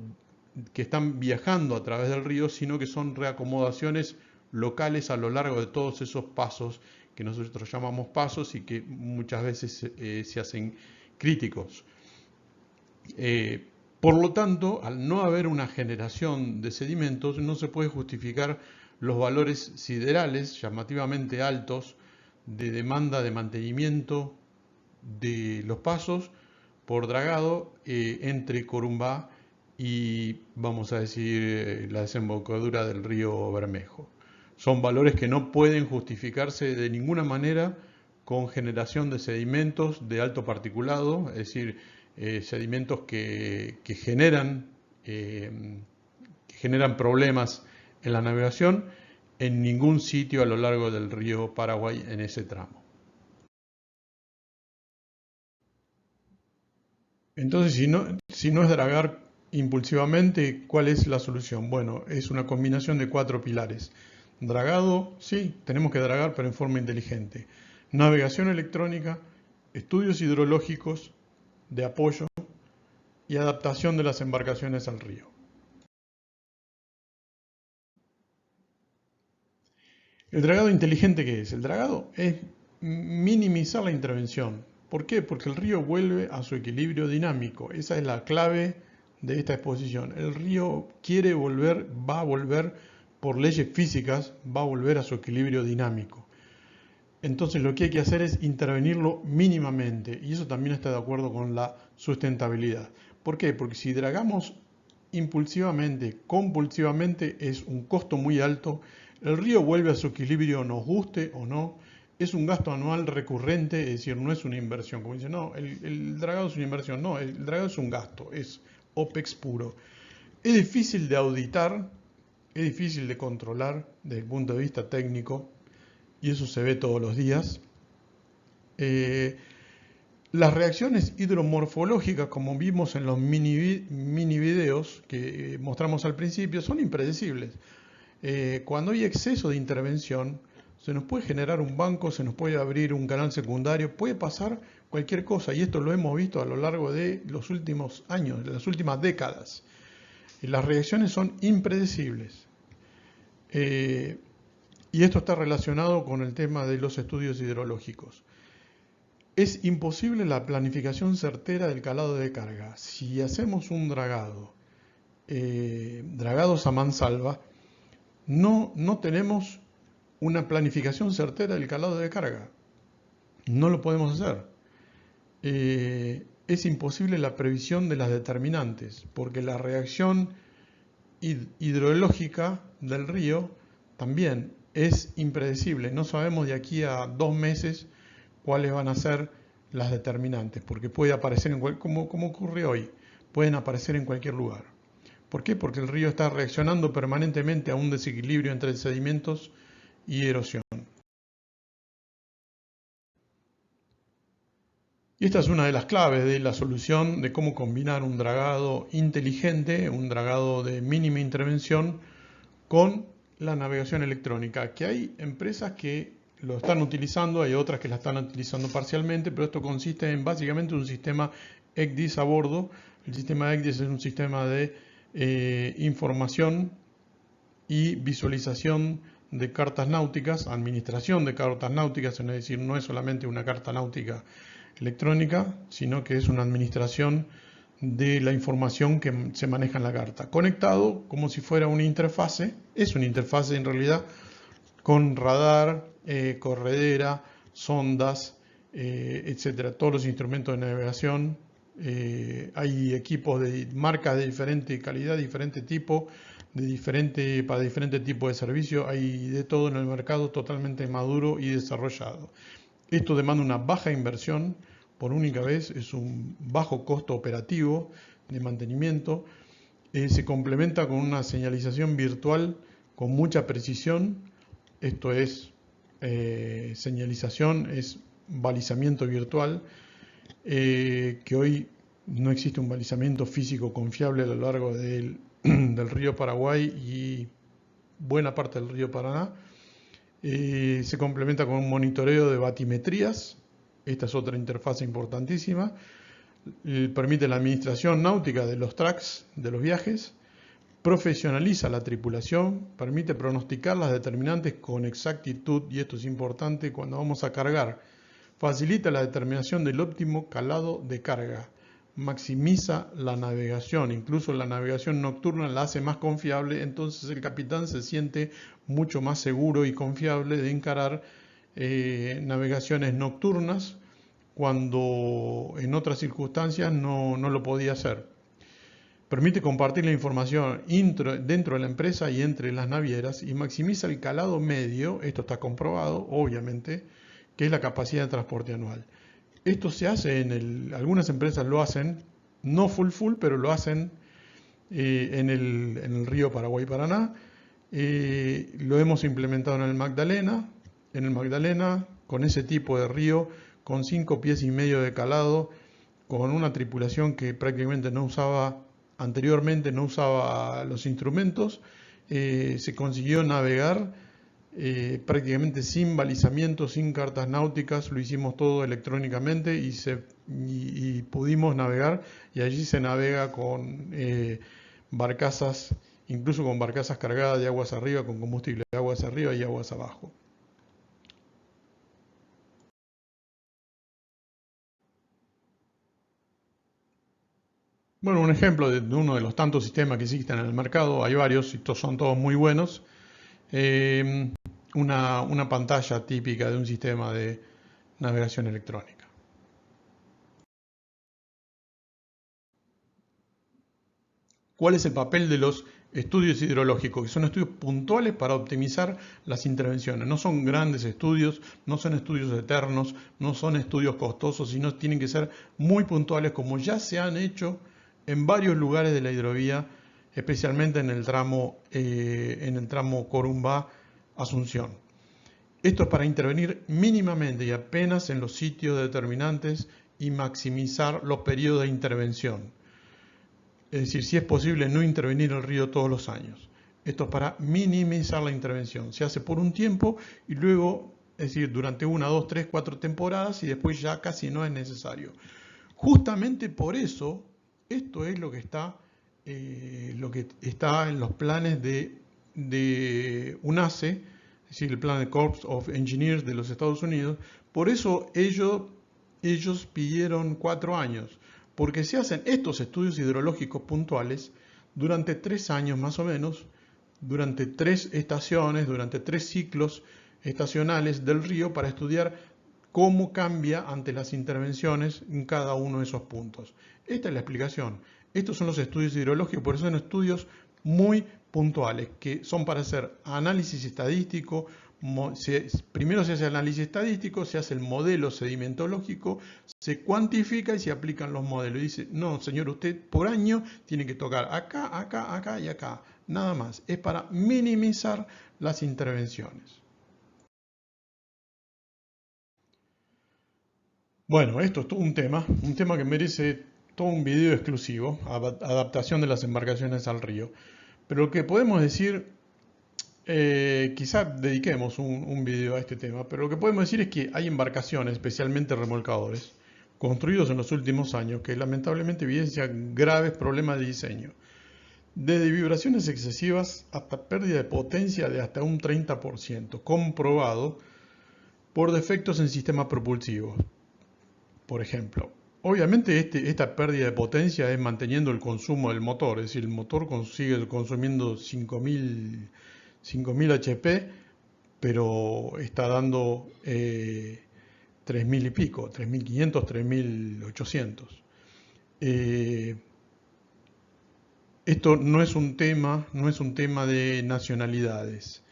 que están viajando a través del río, sino que son reacomodaciones locales a lo largo de todos esos pasos que nosotros llamamos pasos y que muchas veces se hacen críticos. Por lo tanto, al no haber una generación de sedimentos, no se puede justificar los valores siderales llamativamente altos de demanda de mantenimiento de los pasos por dragado entre Corumbá y, vamos a decir, la desembocadura del río Bermejo. Son valores que no pueden justificarse de ninguna manera con generación de sedimentos de alto particulado, es decir, sedimentos que generan problemas en la navegación en ningún sitio a lo largo del río Paraguay en ese tramo. Entonces, si no es dragar impulsivamente, ¿cuál es la solución? Bueno, es una combinación de 4 pilares. Dragado, sí, tenemos que dragar, pero en forma inteligente. Navegación electrónica, estudios hidrológicos de apoyo y adaptación de las embarcaciones al río. ¿El dragado inteligente qué es? El dragado es minimizar la intervención. ¿Por qué? Porque el río vuelve a su equilibrio dinámico. Esa es la clave de esta exposición. El río quiere volver, va a volver por leyes físicas, va a volver a su equilibrio dinámico. Entonces lo que hay que hacer es intervenirlo mínimamente, y eso también está de acuerdo con la sustentabilidad. ¿Por qué? Porque si dragamos impulsivamente, compulsivamente, es un costo muy alto. El río vuelve a su equilibrio, nos guste o no. Es un gasto anual recurrente, es decir, no es una inversión. Como dicen, no, el dragado es una inversión. No, el dragado es un gasto, es OPEX puro. Es difícil de auditar, es difícil de controlar desde el punto de vista técnico, y eso se ve todos los días. Las reacciones hidromorfológicas, como vimos en los mini videos que mostramos al principio, son impredecibles. Cuando hay exceso de intervención, se nos puede generar un banco, se nos puede abrir un canal secundario, puede pasar cualquier cosa, y esto lo hemos visto a lo largo de los últimos años, de las últimas décadas. Las reacciones son impredecibles. Y esto está relacionado con el tema de los estudios hidrológicos. Es imposible la planificación certera del calado de carga. Si hacemos un dragado, dragados a mansalva, no tenemos una planificación certera del calado de carga. No lo podemos hacer. Es imposible la previsión de las determinantes, porque la reacción hidrológica del río también es impredecible. No sabemos de aquí a 2 meses cuáles van a ser las determinantes, porque puede aparecer, como ocurre hoy, pueden aparecer en cualquier lugar. ¿Por qué? Porque el río está reaccionando permanentemente a un desequilibrio entre sedimentos y erosión. Y esta es una de las claves de la solución de cómo combinar un dragado inteligente, un dragado de mínima intervención, con la navegación electrónica, que hay empresas que lo están utilizando, hay otras que la están utilizando parcialmente, pero esto consiste en básicamente un sistema ECDIS a bordo. El sistema ECDIS es un sistema de información y visualización de cartas náuticas, administración de cartas náuticas, es decir, no es solamente una carta náutica electrónica, sino que es una administración de la información que se maneja en la carta, conectado como si fuera una interfase. Es una interfase en realidad con radar, corredera, sondas, etcétera, todos los instrumentos de navegación. Hay equipos de marcas de diferente calidad, diferente tipo, para diferente tipo de servicio. Hay de todo en el mercado, totalmente maduro y desarrollado. Esto demanda una baja inversión por única vez, es un bajo costo operativo de mantenimiento. Se complementa con una señalización virtual con mucha precisión. Esto es señalización, es balizamiento virtual, que hoy no existe un balizamiento físico confiable a lo largo del río Paraguay y buena parte del río Paraná. Se complementa con un monitoreo de batimetrías. Esta es otra interfaz importantísima. Permite la administración náutica de los tracks de los viajes. Profesionaliza la tripulación. Permite pronosticar las determinantes con exactitud, y esto es importante cuando vamos a cargar. Facilita la determinación del óptimo calado de carga. Maximiza la navegación, incluso la navegación nocturna la hace más confiable, entonces el capitán se siente mucho más seguro y confiable de encarar navegaciones nocturnas cuando en otras circunstancias no lo podía hacer. Permite compartir la información dentro de la empresa y entre las navieras, y maximiza el calado medio, esto está comprobado, obviamente, que es la capacidad de transporte anual. Esto se hace algunas empresas lo hacen, no full, pero lo hacen en el río Paraguay-Paraná. Lo hemos implementado en el Magdalena. En el Magdalena, con ese tipo de río, con 5 pies y medio de calado, con una tripulación que prácticamente anteriormente no usaba los instrumentos, se consiguió navegar prácticamente sin balizamiento, sin cartas náuticas. Lo hicimos todo electrónicamente y pudimos navegar, y allí se navega con barcazas, incluso con barcazas cargadas de aguas arriba, con combustible de aguas arriba y aguas abajo. Bueno, un ejemplo de uno de los tantos sistemas que existen en el mercado, hay varios y son todos muy buenos. Eh, una pantalla típica de un sistema de navegación electrónica. ¿Cuál es el papel de los estudios hidrológicos? Que son estudios puntuales para optimizar las intervenciones. No son grandes estudios, no son estudios eternos, no son estudios costosos, sino tienen que ser muy puntuales, como ya se han hecho en varios lugares de la hidrovía, especialmente en el tramo Corumbá-Asunción. Esto es para intervenir mínimamente y apenas en los sitios determinantes y maximizar los periodos de intervención. Es decir, si es posible no intervenir el río todos los años. Esto es para minimizar la intervención. Se hace por un tiempo y luego, es decir, durante 1, 2, 3, 4 temporadas y después ya casi no es necesario. Justamente por eso, esto es lo que está en los planes de UNACE, es decir, el plan de Corps of Engineers de los Estados Unidos. Por eso ellos pidieron 4 años, porque se hacen estos estudios hidrológicos puntuales durante 3 años más o menos, durante 3 estaciones, durante 3 ciclos estacionales del río para estudiar cómo cambia ante las intervenciones en cada uno de esos puntos. Esta es la explicación. Estos son los estudios hidrológicos, por eso son estudios muy puntuales, que son para hacer análisis estadístico. Primero se hace análisis estadístico, se hace el modelo sedimentológico, se cuantifica y se aplican los modelos. Y dice, no, señor, usted por año tiene que tocar acá, acá, acá y acá. Nada más. Es para minimizar las intervenciones. Bueno, esto es todo un tema que merece todo un video exclusivo, adaptación de las embarcaciones al río. Pero lo que podemos decir, quizás dediquemos un video a este tema, pero lo que podemos decir es que hay embarcaciones, especialmente remolcadores, construidos en los últimos años que lamentablemente evidencian graves problemas de diseño, desde vibraciones excesivas hasta pérdida de potencia de hasta un 30%, comprobado por defectos en sistemas propulsivos. Por ejemplo, obviamente esta pérdida de potencia es manteniendo el consumo del motor, es decir, el motor sigue consumiendo 5000 HP, pero está dando 3000 y pico, 3500, 3800. Esto no es un tema de nacionalidades,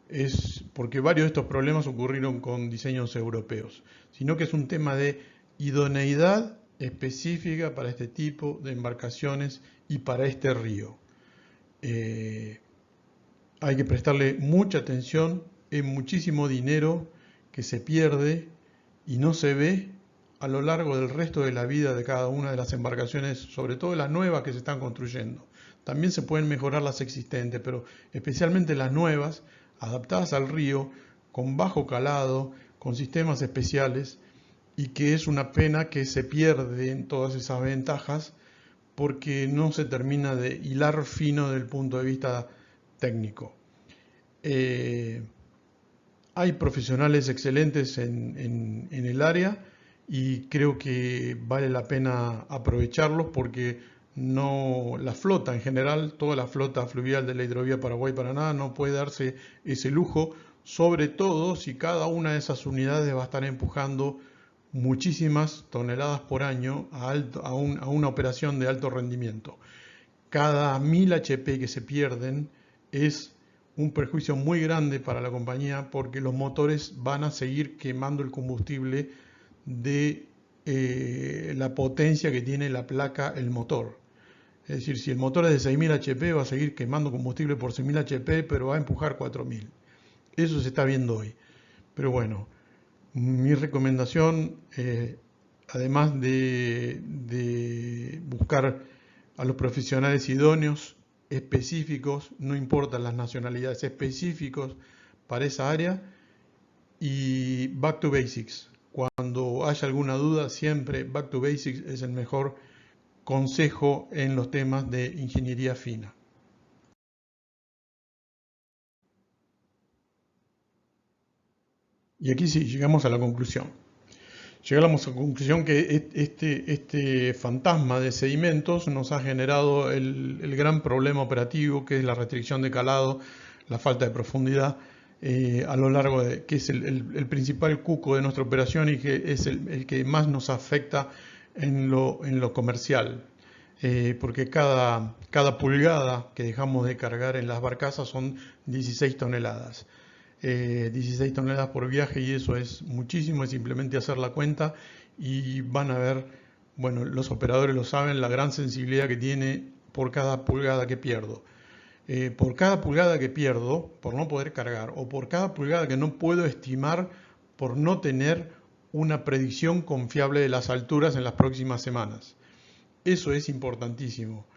es porque varios de estos problemas ocurrieron con diseños europeos, sino que es un tema de idoneidad específica para este tipo de embarcaciones y para este río. Hay que prestarle mucha atención, es muchísimo dinero que se pierde y no se ve a lo largo del resto de la vida de cada una de las embarcaciones, sobre todo las nuevas que se están construyendo. También se pueden mejorar las existentes, pero especialmente las nuevas, adaptadas al río, con bajo calado, con sistemas especiales, y que es una pena que se pierden todas esas ventajas porque no se termina de hilar fino desde el punto de vista técnico. Hay profesionales excelentes en el área y creo que vale la pena aprovecharlos porque la flota en general, toda la flota fluvial de la hidrovía Paraguay-Paraná no puede darse ese lujo, sobre todo si cada una de esas unidades va a estar empujando muchísimas toneladas por año a una operación de alto rendimiento. Cada 1000 HP que se pierden es un perjuicio muy grande para la compañía porque los motores van a seguir quemando el combustible de la potencia que tiene la placa, el motor. Es decir, si el motor es de 6000 HP va a seguir quemando combustible por 6000 HP, pero va a empujar 4000. Eso se está viendo hoy. Pero bueno, mi recomendación, además de buscar a los profesionales idóneos, específicos, no importan las nacionalidades, específicos para esa área, y back to basics. Cuando haya alguna duda, siempre back to basics es el mejor consejo en los temas de ingeniería fina. Y aquí sí, llegamos a la conclusión. Llegamos a la conclusión que este fantasma de sedimentos nos ha generado el gran problema operativo, que es la restricción de calado, la falta de profundidad a lo largo de, que es el principal cuco de nuestra operación y que es el que más nos afecta en lo comercial. Porque cada pulgada que dejamos de cargar en las barcazas son 16 toneladas. 16 toneladas por viaje y eso es muchísimo, es simplemente hacer la cuenta y van a ver, bueno, los operadores lo saben, la gran sensibilidad que tiene por cada pulgada que pierdo. Por cada pulgada que pierdo por no poder cargar o por cada pulgada que no puedo estimar por no tener una predicción confiable de las alturas en las próximas semanas. Eso es importantísimo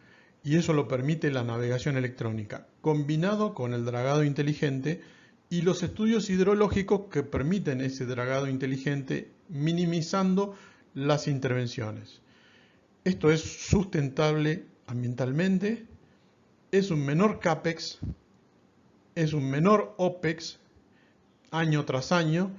y eso lo permite la navegación electrónica, combinado con el dragado inteligente y los estudios hidrológicos que permiten ese dragado inteligente minimizando las intervenciones. Esto es sustentable ambientalmente, es un menor CAPEX, es un menor OPEX año tras año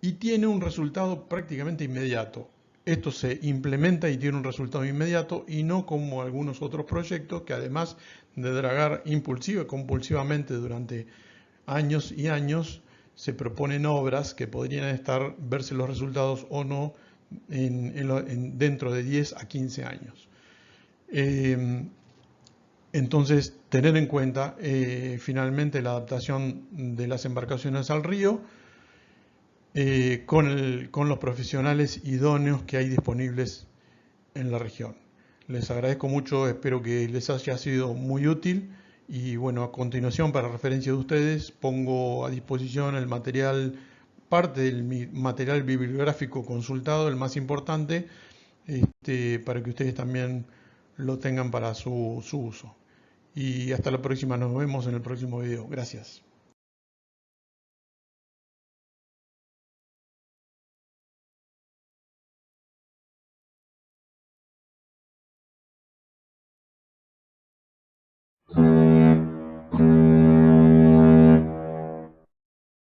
y tiene un resultado prácticamente inmediato. Esto se implementa y tiene un resultado inmediato y no como algunos otros proyectos que además de dragar impulsiva y compulsivamente durante años y años se proponen obras que podrían verse los resultados o no dentro de 10 a 15 años. Entonces, tener en cuenta finalmente la adaptación de las embarcaciones al río con los profesionales idóneos que hay disponibles en la región. Les agradezco mucho, espero que les haya sido muy útil. Y bueno, a continuación, para referencia de ustedes, pongo a disposición el material, parte del material bibliográfico consultado, el más importante, para que ustedes también lo tengan para su uso. Y hasta la próxima, nos vemos en el próximo video. Gracias.